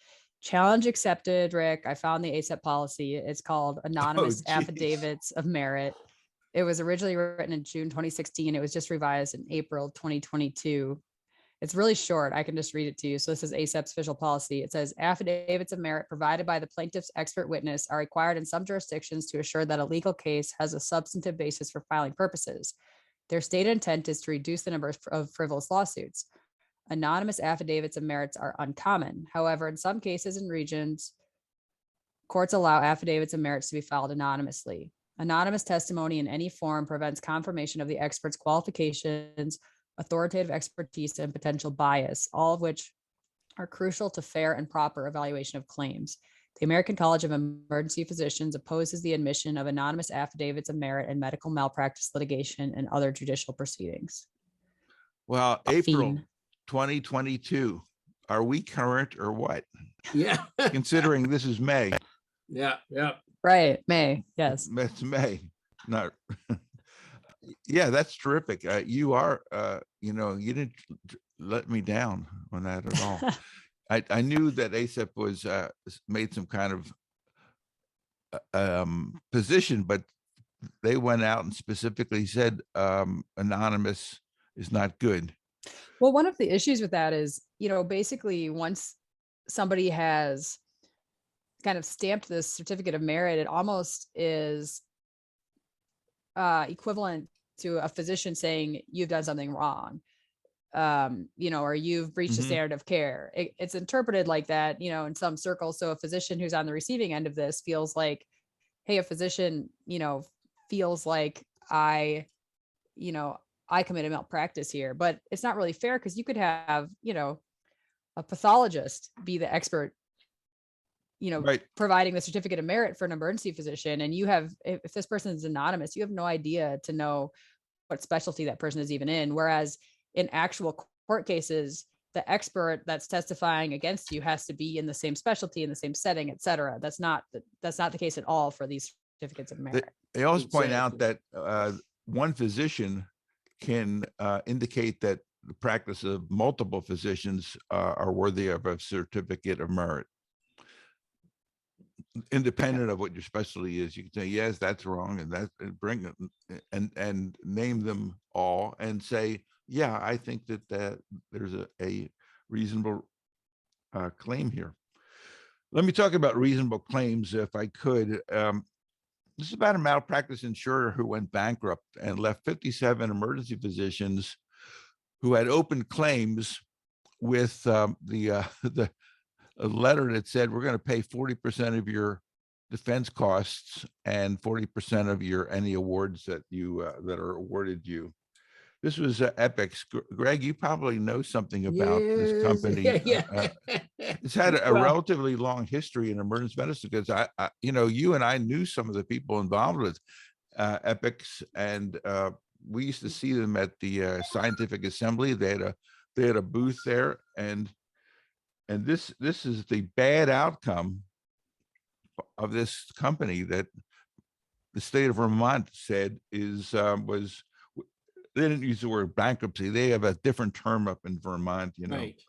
challenge accepted, Rick. I found the ACEP policy. It's called Anonymous Affidavits of Merit. It was originally written in June 2016. It was just revised in April 2022. It's really short. I can just read it to you. So this is ACEP's official policy. It says, affidavits of merit provided by the plaintiff's expert witness are required in some jurisdictions to assure that a legal case has a substantive basis for filing purposes. Their stated intent is to reduce the number of frivolous lawsuits. Anonymous affidavits of merits are uncommon. However, in some cases and regions, courts allow affidavits of merits to be filed anonymously. Anonymous testimony in any form prevents confirmation of the expert's qualifications, authoritative expertise, and potential bias, all of which are crucial to fair and proper evaluation of claims. The American College of Emergency Physicians opposes the admission of anonymous affidavits of merit in medical malpractice litigation and other judicial proceedings. Well, April 2022. Are we current or what? Yeah. Considering this is May. Yeah. Right, May. Yes. That's May. No. Yeah, that's terrific. You are, you didn't let me down on that at all. I knew that ACEP was made some kind of position, but they went out and specifically said anonymous is not good. Well, one of the issues with that is, basically once somebody has kind of stamped this certificate of merit, it almost is equivalent to a physician saying you've done something wrong, or you've breached a standard of care. It's interpreted like that, in some circles. So a physician who's on the receiving end of this feels like, hey, a physician, feels like I committed malpractice here, but it's not really fair, because you could have, a pathologist be the expert, Right. providing the certificate of merit for an emergency physician. And you have, if this person is anonymous, you have no idea to know what specialty that person is even in. Whereas in actual court cases, the expert that's testifying against you has to be in the same specialty, in the same setting, et cetera. That's not the case at all for these certificates of merit. They always point out Exactly. that one physician can indicate that the practice of multiple physicians are worthy of a certificate of merit. Independent of what your specialty is, you can say, yes, that's wrong, and that's, and bring it and name them all and say, yeah, I think that there's a reasonable claim here. Let me talk about reasonable claims, if I could. This is about a malpractice insurer who went bankrupt and left 57 emergency physicians who had open claims with a letter that said, we're going to pay 40% of your defense costs and 40% of your any awards that you that are awarded you. This was Epic's. Greg, you probably know something about this Yes, company. yeah. It's had a Well, relatively long history in emergency medicine, because I you and I knew some of the people involved with Epics, and we used to see them at the scientific assembly. They had a booth there, and this is the bad outcome of this company that the state of Vermont said was, they didn't use the word bankruptcy. They have a different term up in Vermont, right.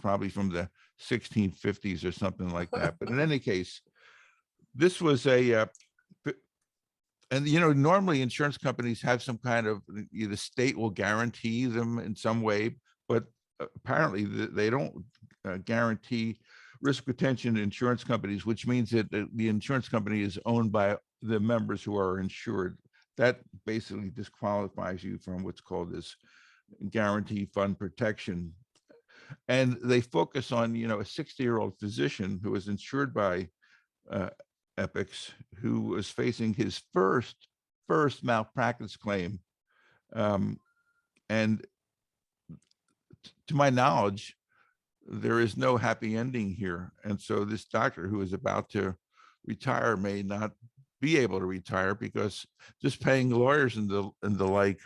probably from the 1650s or something like that. But in any case, this was and normally insurance companies have some kind of, the state will guarantee them in some way, but apparently they don't guarantee risk retention insurance companies, which means that the insurance company is owned by the members who are insured. That basically disqualifies you from what's called this guarantee fund protection. And they focus on, a 60-year-old physician who was insured by Epics, who was facing his first malpractice claim. And to my knowledge, there is no happy ending here. And so this doctor who is about to retire may not be able to retire, because just paying lawyers and the like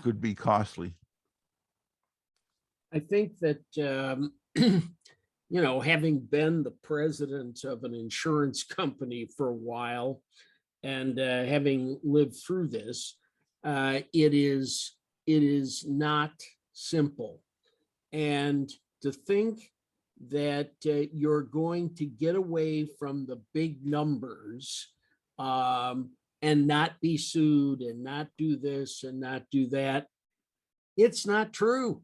could be costly. I think that, having been the president of an insurance company for a while and having lived through this, it is not simple. And to think that you're going to get away from the big numbers and not be sued and not do this and not do that, it's not true.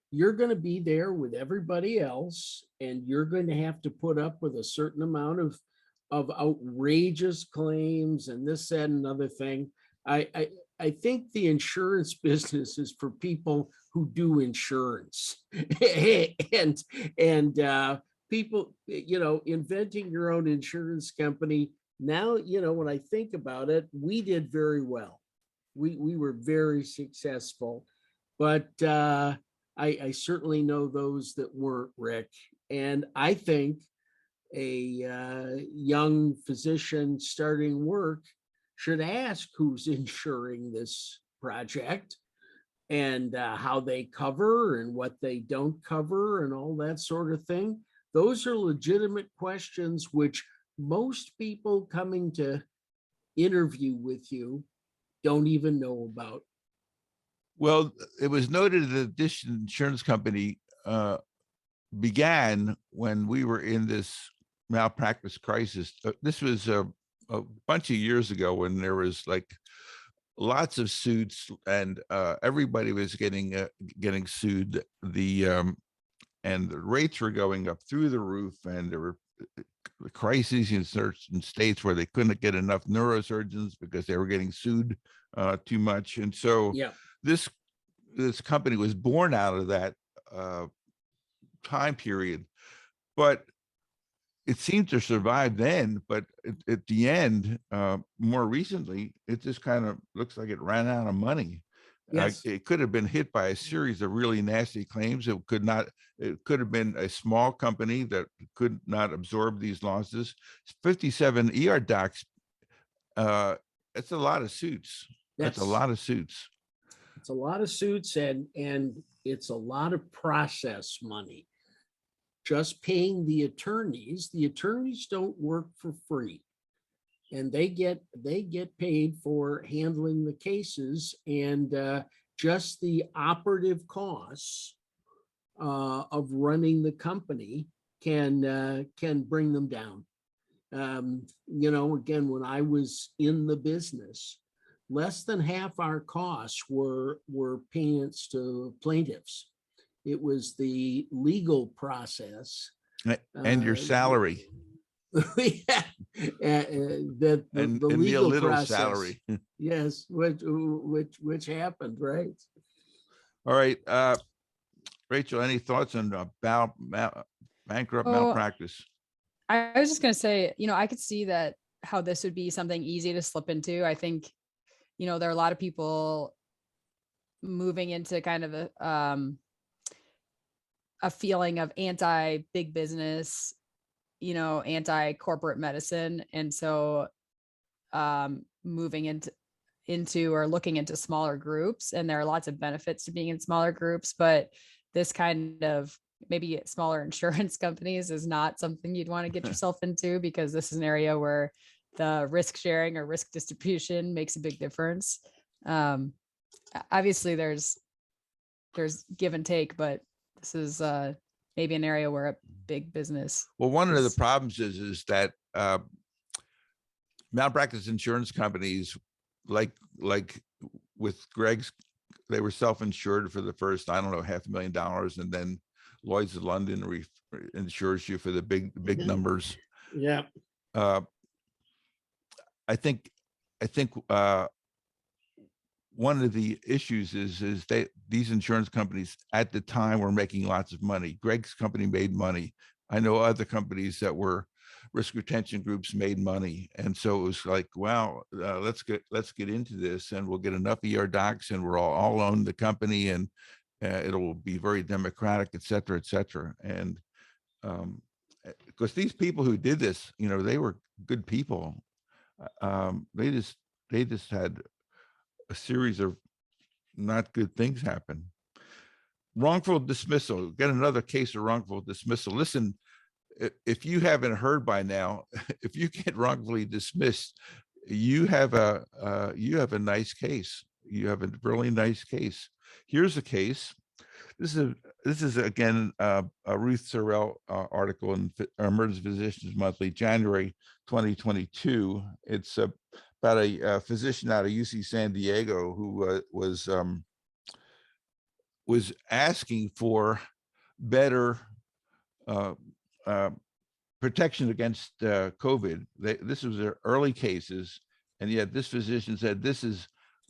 You're going to be there with everybody else, and you're going to have to put up with a certain amount of outrageous claims and this, that, and another thing. I think the insurance business is for people who do insurance and people, inventing your own insurance company. Now, when I think about it, we did very well. We were very successful, but I certainly know those that weren't, Rick. And I think a young physician starting work should ask who's insuring this project and how they cover and what they don't cover and all that sort of thing. Those are legitimate questions which most people coming to interview with you don't even know about. Well, it was noted that this insurance company began when we were in this malpractice crisis. This was a bunch of years ago, when there was like lots of suits, and everybody was getting sued. And the rates were going up through the roof, and there were crises in certain states where they couldn't get enough neurosurgeons because they were getting sued too much. And so Yeah. this company was born out of that time period, but it seemed to survive then. But at the end, more recently, it just kind of looks like it ran out of money. Yes. It could have been hit by a series of really nasty claims. It could have been a small company that could not absorb these losses. 57 ER docs, that's a lot of suits. That's a Yes. lot of suits. It's a lot of suits and it's a lot of process money. Just paying the attorneys don't work for free. And they get paid for handling the cases, and just the operative costs of running the company can bring them down. Again, when I was in the business, less than half our costs were payments to plaintiffs. It was the legal process. And your salary. Yeah, that the And the legal little process. salary. Yes, which happened, right? All right. Rachel, any thoughts on bankrupt Oh, malpractice? I was just going to say, I could see that how this would be something easy to slip into. I think, there are a lot of people moving into kind of a feeling of anti-big business, anti-corporate medicine. And so moving into or looking into smaller groups, and there are lots of benefits to being in smaller groups, but this kind of maybe smaller insurance companies is not something you'd want to get yourself into, because this is an area where the risk sharing or risk distribution makes a big difference. Obviously there's give and take, but this is maybe an area where a big business. Well, one of the problems is that malpractice insurance companies, like with Greg's, they were self-insured for the first, I don't know, $500,000, and then Lloyd's of London insures you for the big numbers. Yeah. I think one of the issues is these insurance companies at the time were making lots of money. Greg's company made money. I know other companies that were risk retention groups made money, and so it was like, wow, let's get into this, and we'll get enough ER docs, and we'll all own the company, and it'll be very democratic, et cetera, et cetera. And because these people who did this, they were good people. They just had a series of not good things happen. Wrongful dismissal. Get another case of wrongful dismissal. Listen, if you haven't heard by now, if you get wrongfully dismissed, you have a nice case. You have a really nice case. Here's a case. This is again a Ruth Sorrell article in Emergency Physicians Monthly, January 2022. It's about a physician out of UC San Diego who was asking for better protection against COVID. This was their early cases, and yet this physician said,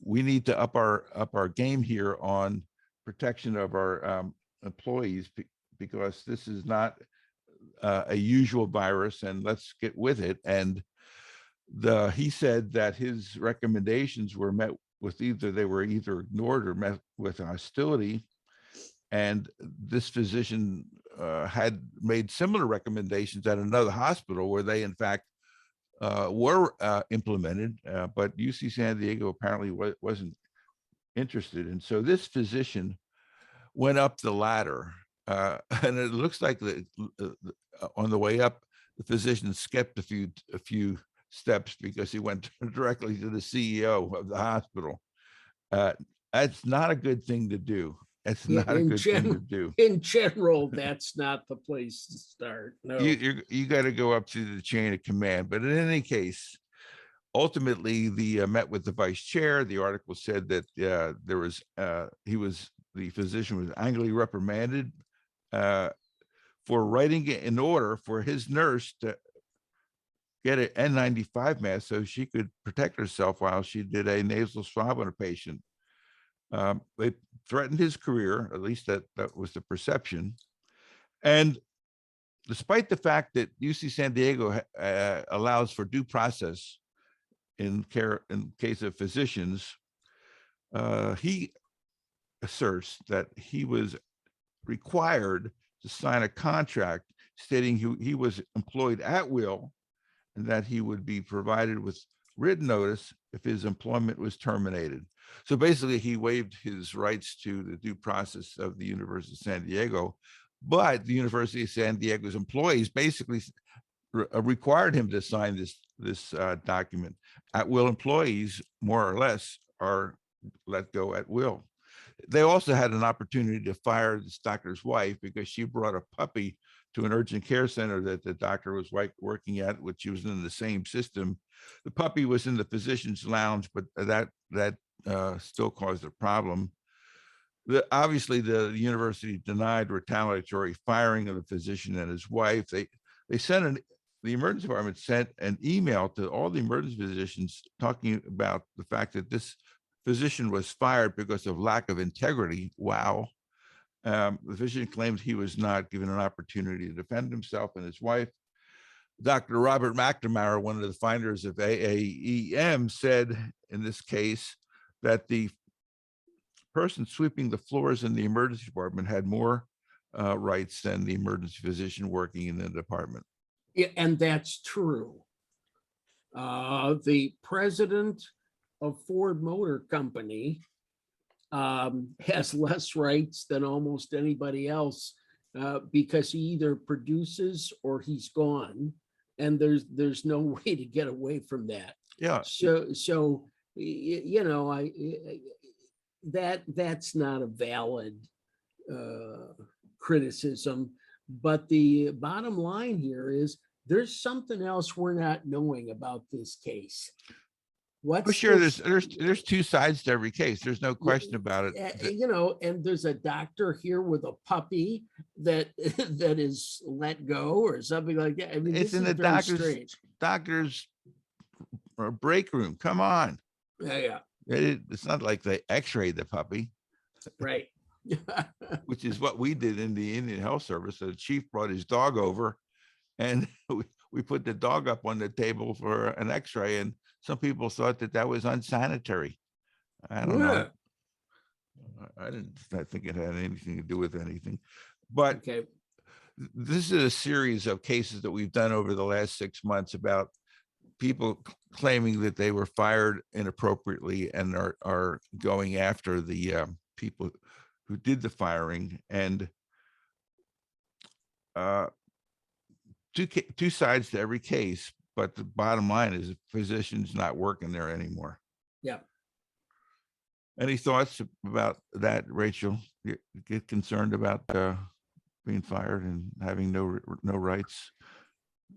we need to up our game here on protection of our employees, because this is not a usual virus, and let's get with it. And he said that his recommendations were met with they were either ignored or met with hostility. And this physician had made similar recommendations at another hospital where they, in fact, were implemented, but UC San Diego apparently wasn't interested. And so this physician went up the ladder, and it looks like on the way up, the physician skipped a few steps, because he went directly to the CEO of the hospital. That's not a good thing to do. It's not a good thing to do. In general, that's not the place to start. No, You got to go up to the chain of command. But in any case, ultimately, met with the vice chair. The article said that the physician was angrily reprimanded for writing an order for his nurse to get an N95 mask so she could protect herself while she did a nasal swab on a patient. They threatened his career, at least that was the perception. And despite the fact that UC San Diego allows for due process in case of physicians, he asserts that he was required to sign a contract stating he was employed at will and that he would be provided with written notice if his employment was terminated. So basically, he waived his rights to the due process of the University of San Diego, but the University of San Diego's employees basically required him to sign this document. At will employees, more or less, are let go at will. They also had an opportunity to fire this doctor's wife because she brought a puppy to an urgent care center that the doctor was working at, which was in the same system. The puppy was in the physician's lounge, but that still caused a problem. Obviously, the university denied retaliatory firing of the physician and his wife. They sent the emergency department sent an email to all the emergency physicians talking about the fact that this physician was fired because of lack of integrity. Wow. The physician claimed he was not given an opportunity to defend himself and his wife. Dr. Robert McNamara, one of the finders of AAEM, said in this case that the person sweeping the floors in the emergency department had more rights than the emergency physician working in the department. Yeah, and that's true. The president of Ford Motor Company has less rights than almost anybody else because he either produces or he's gone, and there's no way to get away from that. Yeah. So you know, that's not a valid criticism. But the bottom line here is there's something else we're not knowing about this case. For sure, there's two sides to every case. There's no question about it. You know, and there's a doctor here with a puppy that that is let go or something like that. I mean, It's in the doctor's break room. Come on. Yeah. It's not like they x-rayed the puppy. Right. Which is what we did in the Indian Health Service. So the chief brought his dog over and we put the dog up on the table for an x-ray, and some people thought that was unsanitary. I don't know. I didn't think it had anything to do with anything. But okay. This is a series of cases that we've done over the last 6 months about people claiming that they were fired inappropriately and are going after the people who did the firing. And two sides to every case, but the bottom line is the physician's not working there anymore. Yeah. Any thoughts about that, Rachel? You get concerned about being fired and having no rights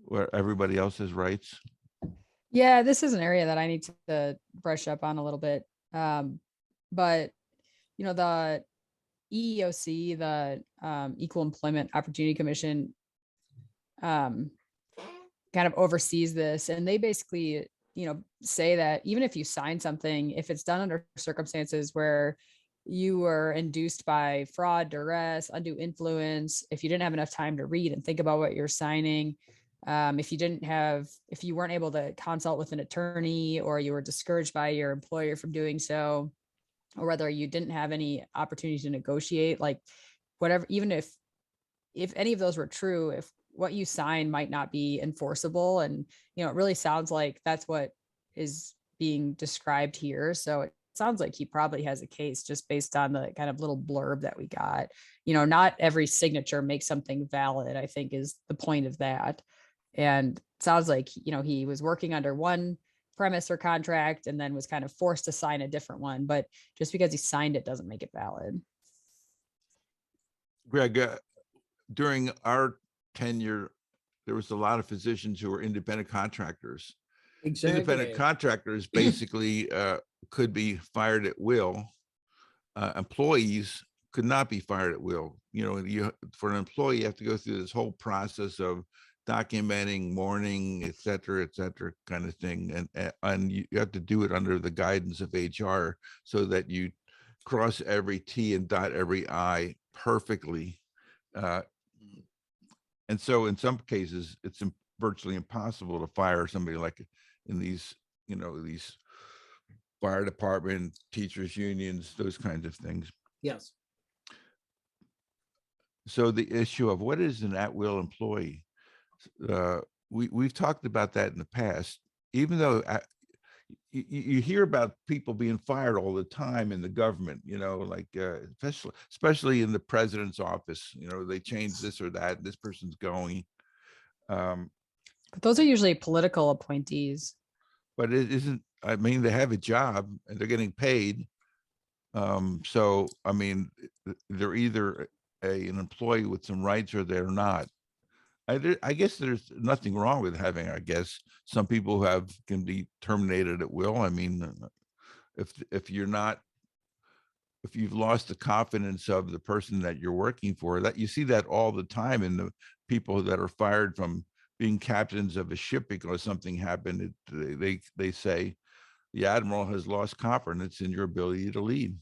where everybody else has rights? Yeah, this is an area that I need to brush up on a little bit. But you know, the EEOC, the Equal Employment Opportunity Commission, kind of oversees this, and they basically, you know, say that even if you sign something, if it's done under circumstances where you were induced by fraud, duress, undue influence, if you didn't have enough time to read and think about what you're signing, if you weren't able to consult with an attorney, or you were discouraged by your employer from doing so, or whether you didn't have any opportunity to negotiate, like whatever, even if any of those were true, if what you sign might not be enforceable. And, you know, it really sounds like that's what is being described here. So it sounds like he probably has a case just based on the kind of little blurb that we got. You know, not every signature makes something valid, I think, is the point of that. And it sounds like, you know, he was working under one premise or contract and then was kind of forced to sign a different one. But just because he signed it doesn't make it valid. Greg, during our tenure, there was a lot of physicians who were independent contractors. Exactly. Independent contractors basically could be fired at will. Employees could not be fired at will. You know, for an employee, you have to go through this whole process of documenting, mourning, et cetera, kind of thing. And you have to do it under the guidance of HR so that you cross every T and dot every I perfectly. And so in some cases, it's virtually impossible to fire somebody like in these, you know, these fire department, teachers unions, those kinds of things. Yes. So the issue of what is an at-will employee, we've talked about that in the past, even though you hear about people being fired all the time in the government, like especially in the president's office, they change this or that, this person's going. But those are usually political appointees. But it isn't, I mean, they have a job and they're getting paid. So, I mean, they're either an employee with some rights or they're not. I guess there's nothing wrong with having, I guess, some people who can be terminated at will. I mean, if you're not, if you've lost the confidence of the person that you're working for, that you see that all the time in the people that are fired from being captains of a ship because something happened. They say the admiral has lost confidence in your ability to lead,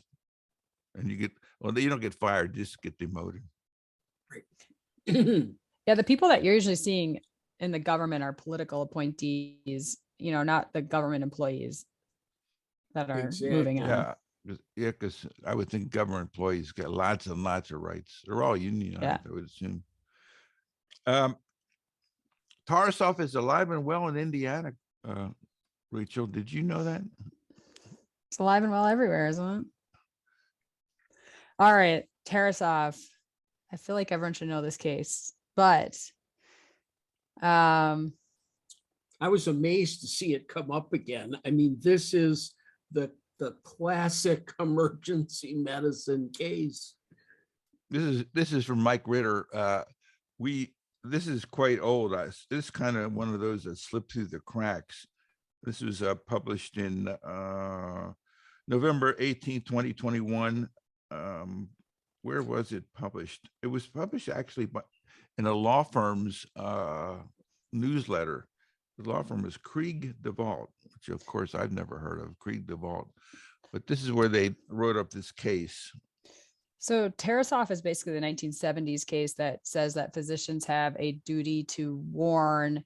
and you don't get fired, just get demoted. Yeah, the people that you're usually seeing in the government are political appointees, not the government employees that are moving on. Yeah. Because I would think government employees get lots and lots of rights. They're all unionized, Yeah. I would assume. Tarasov is alive and well in Indiana. Rachel, did you know that? It's alive and well everywhere, isn't it? All right, Tarasov. I feel like everyone should know this case, but I was amazed to see it come up again. I mean, this is the classic emergency medicine case. This is from Mike Ritter. This is quite old. This is kind of one of those that slipped through the cracks. This was published in November 18, 2021. Where was it published? It was published actually in a law firm's newsletter. The law firm is Krieg DeVault, which of course I've never heard of, Krieg DeVault. But this is where they wrote up this case. So Tarasov is basically the 1970s case that says that physicians have a duty to warn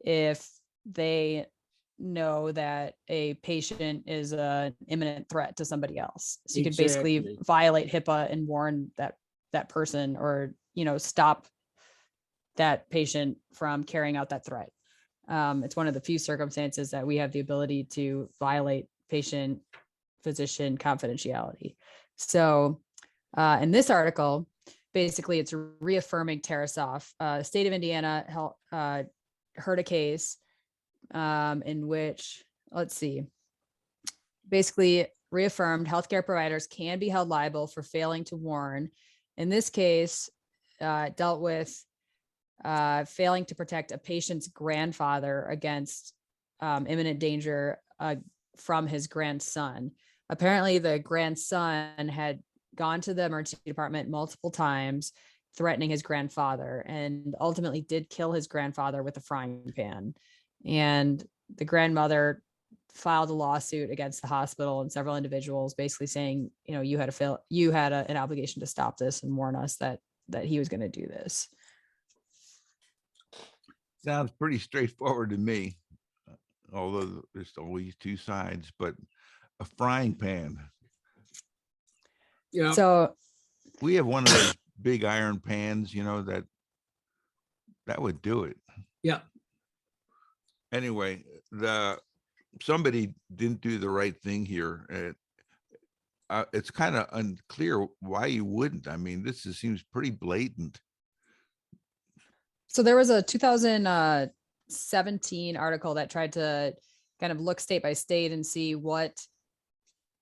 if they know that a patient is an imminent threat to somebody else. So you could basically violate HIPAA and warn that person, or stop that patient from carrying out that threat. It's one of the few circumstances that we have the ability to violate patient-physician confidentiality. So in this article, basically it's reaffirming Tarasov. The state of Indiana heard a case in which, let's see, basically reaffirmed healthcare providers can be held liable for failing to warn. In this case, dealt with failing to protect a patient's grandfather against imminent danger from his grandson. Apparently, the grandson had gone to the emergency department multiple times, threatening his grandfather, and ultimately did kill his grandfather with a frying pan. And the grandmother filed a lawsuit against the hospital and several individuals, basically saying, you had an obligation to stop this and warn us that he was going to do this. Sounds pretty straightforward to me, although there's always two sides. But a frying pan. Yeah. So we have one of those big iron pans, that would do it. Yeah. Anyway, somebody didn't do the right thing here. It's kind of unclear why you wouldn't. I mean, this seems pretty blatant. So there was a 2017 article that tried to kind of look state by state and see what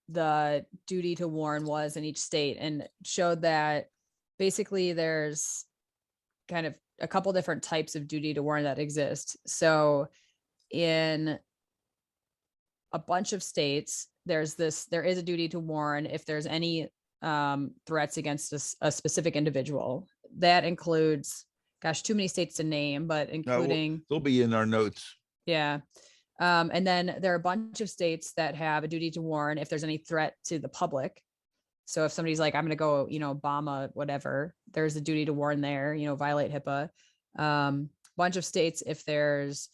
the duty to warn was in each state, and showed that basically there's kind of a couple different types of duty to warn that exist. So in a bunch of states, there is a duty to warn if there's any threats against a specific individual. That includes, gosh, too many states to name, but including, they'll be in our notes. Yeah. And then there are a bunch of states that have a duty to warn if there's any threat to the public. So if somebody's like, I'm going to go, bomb a whatever, there's a duty to warn there, violate HIPAA. Bunch of states, if there's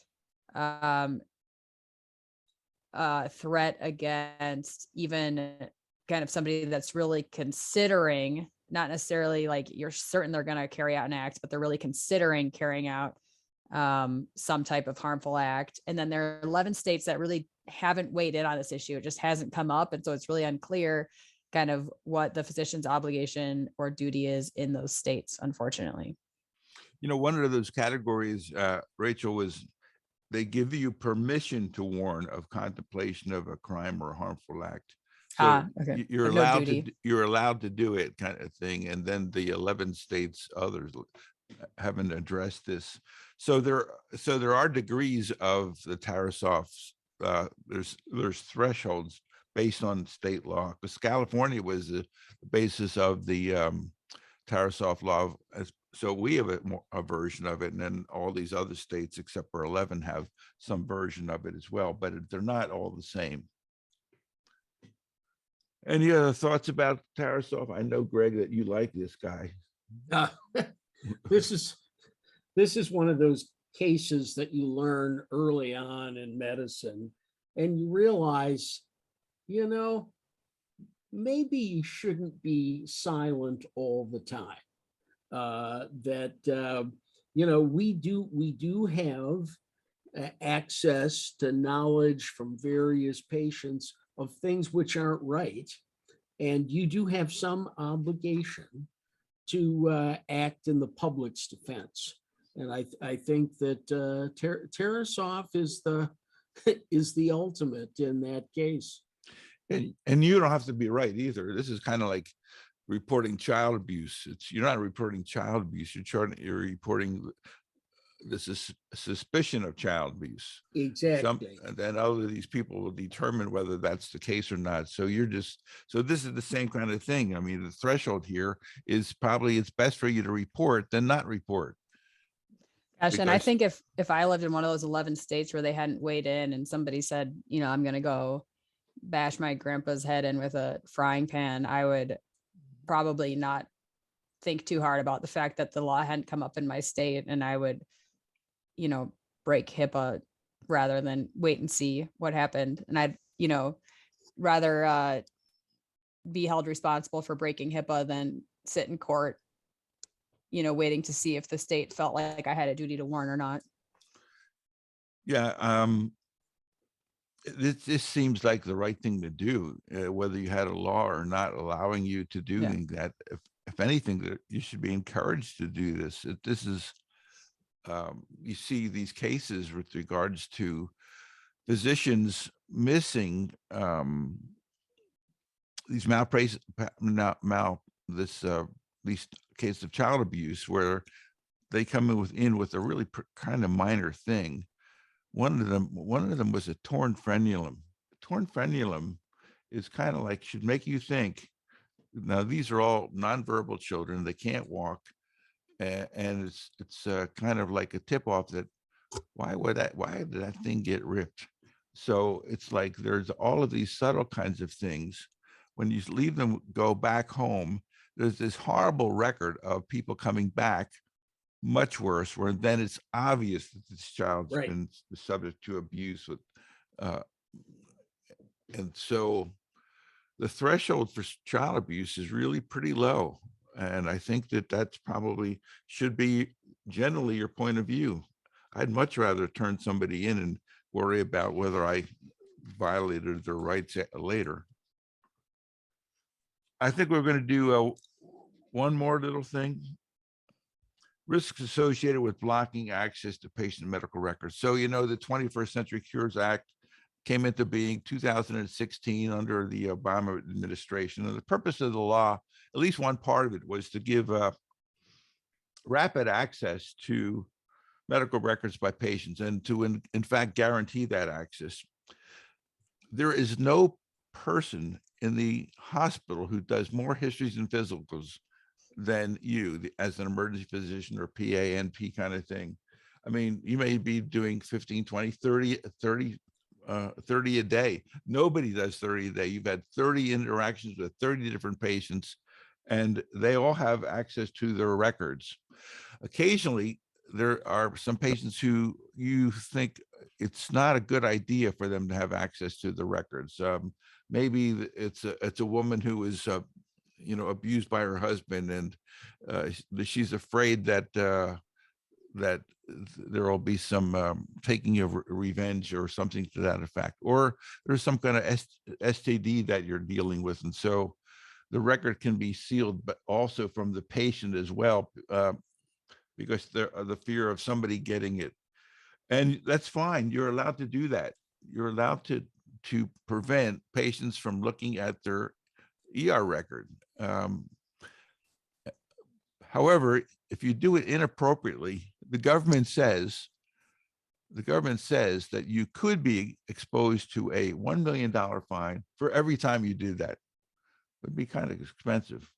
threat against even kind of somebody that's really considering, not necessarily like you're certain they're going to carry out an act, but they're really considering carrying out some type of harmful act. And then there are 11 states that really haven't weighed in on this issue. It just hasn't come up. And so it's really unclear kind of what the physician's obligation or duty is in those states, unfortunately. You know, one of those categories, Rachel, was they give you permission to warn of contemplation of a crime or harmful act. So Okay. you're But no allowed duty. to, you're allowed to do it, kind of thing. And then the 11 states, others haven't addressed this. So there are degrees of the Tarasov's. There's thresholds based on state law, because California was the basis of the Tarasov law. So we have a version of it, and then all these other states, except for 11, have some version of it as well, but they're not all the same. Any other thoughts about Tarasov? I know, Greg, that you like this guy. This is one of those cases that you learn early on in medicine, and you realize, you know, maybe you shouldn't be silent all the time. You know, we do have access to knowledge from various patients of things which aren't right, and you do have some obligation to act in the public's defense. And I think that Tarasov is the is the ultimate in that case. And you don't have to be right either. This is kind of like reporting child abuse. You're not reporting child abuse. You're reporting this is suspicion of child abuse. Exactly. And then all of these people will determine whether that's the case or not. So this is the same kind of thing. I mean, the threshold here is probably it's best for you to report than not report. Gosh, and I think if I lived in one of those 11 states where they hadn't weighed in and somebody said, you know, I'm going to go bash my grandpa's head in with a frying pan, I would probably not think too hard about the fact that the law hadn't come up in my state, and I would, you know, break HIPAA rather than wait and see what happened. And I'd, you know, rather be held responsible for breaking HIPAA than sit in court, you know, waiting to see if the state felt like I had a duty to warn or not. Yeah. This seems like the right thing to do, whether you had a law or not allowing you to do that. If anything, that you should be encouraged to do this. This is, you see these cases with regards to physicians missing these these cases of child abuse where they come in with a really kind of minor thing. One of them was a torn frenulum. Torn frenulum is kind of like, should make you think. Now, these are all nonverbal children. They can't walk. And it's kind of like a tip off that why did that thing get ripped? So it's like there's all of these subtle kinds of things. When you leave them go back home, there's this horrible record of people coming back much worse, where then it's obvious that this child's been subject to abuse with, and so the threshold for child abuse is really pretty low. And I think that that's probably should be generally your point of view. I'd much rather turn somebody in and worry about whether I violated their rights later. I think we're going to do one more little thing. Risks associated with blocking access to patient medical records. So, you know, the 21st Century Cures Act came into being 2016 under the Obama administration. And the purpose of the law, at least one part of it, was to give rapid access to medical records by patients and to, in fact, guarantee that access. There is no person in the hospital who does more histories and physicals than you as an emergency physician or PA, NP kind of thing. I mean, you may be doing 15, 20, 30 a day. Nobody does 30 a day. You've had 30 interactions with 30 different patients, and they all have access to their records. Occasionally, there are some patients who you think it's not a good idea for them to have access to the records. Maybe it's a woman who is abused by her husband, and she's afraid that that there will be some taking of revenge or something to that effect, or there's some kind of STD that you're dealing with, and so the record can be sealed, but also from the patient as well, because the fear of somebody getting it. And that's fine. You're allowed to do that. You're allowed to prevent patients from looking at their ER record. However, if you do it inappropriately, the government says that you could be exposed to a $1 million fine for every time you do that. It'd be kind of expensive.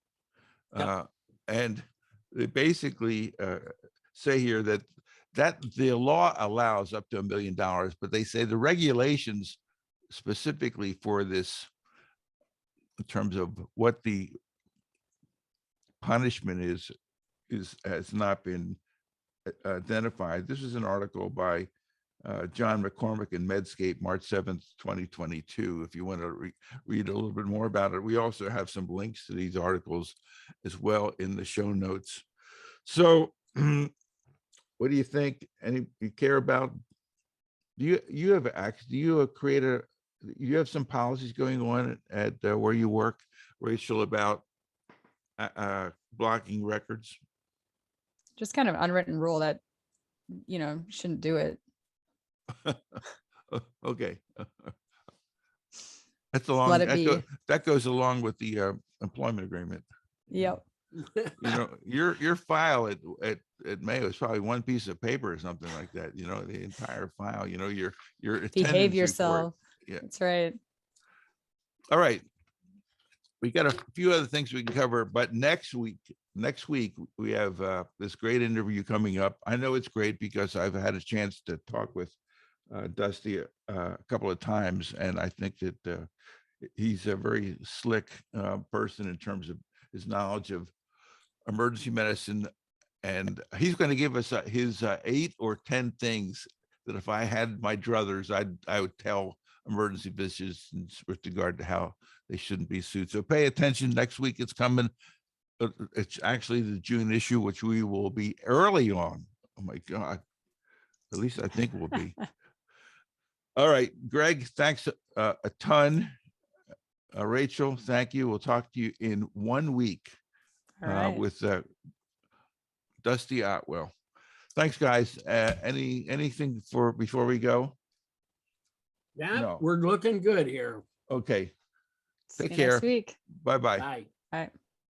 Yep. And they basically say here that the law allows up to $1 million, but they say the regulations specifically for this, in terms of what the punishment is has not been identified. This is an article by John McCormick in Medscape, March 7th, 2022. If you want to read a little bit more about it, we also have some links to these articles as well in the show notes. So what do you think? You care about, do you have you have some policies going on at where you work, Rachel, about blocking records? Just kind of unwritten rule that, shouldn't do it. Okay. That's along, Let it be. that goes along with the employment agreement. Yep. Your file at Mayo is probably one piece of paper or something like that. The entire file. Your attendance Behave report. yourself. Yeah. That's right. All right. We got a few other things we can cover, but next week we have this great interview coming up. I know it's great because I've had a chance to talk with Dusty a couple of times, and I think that he's a very slick person in terms of his knowledge of emergency medicine, and he's going to give us his 8 or 10 things that if I had my druthers, I would tell emergency physicians with regard to how they shouldn't be sued. So pay attention. Next week it's coming. It's actually the June issue, which we will be early on. Oh my God. At least I think we'll be. All right, Greg, thanks a ton. Rachel, thank you. We'll talk to you in 1 week All right. with Dusty Otwell. Thanks, guys. Anything before we go? Yeah, No. we're looking good here. Okay. See Take you next care. week. Bye-bye. Bye. All right.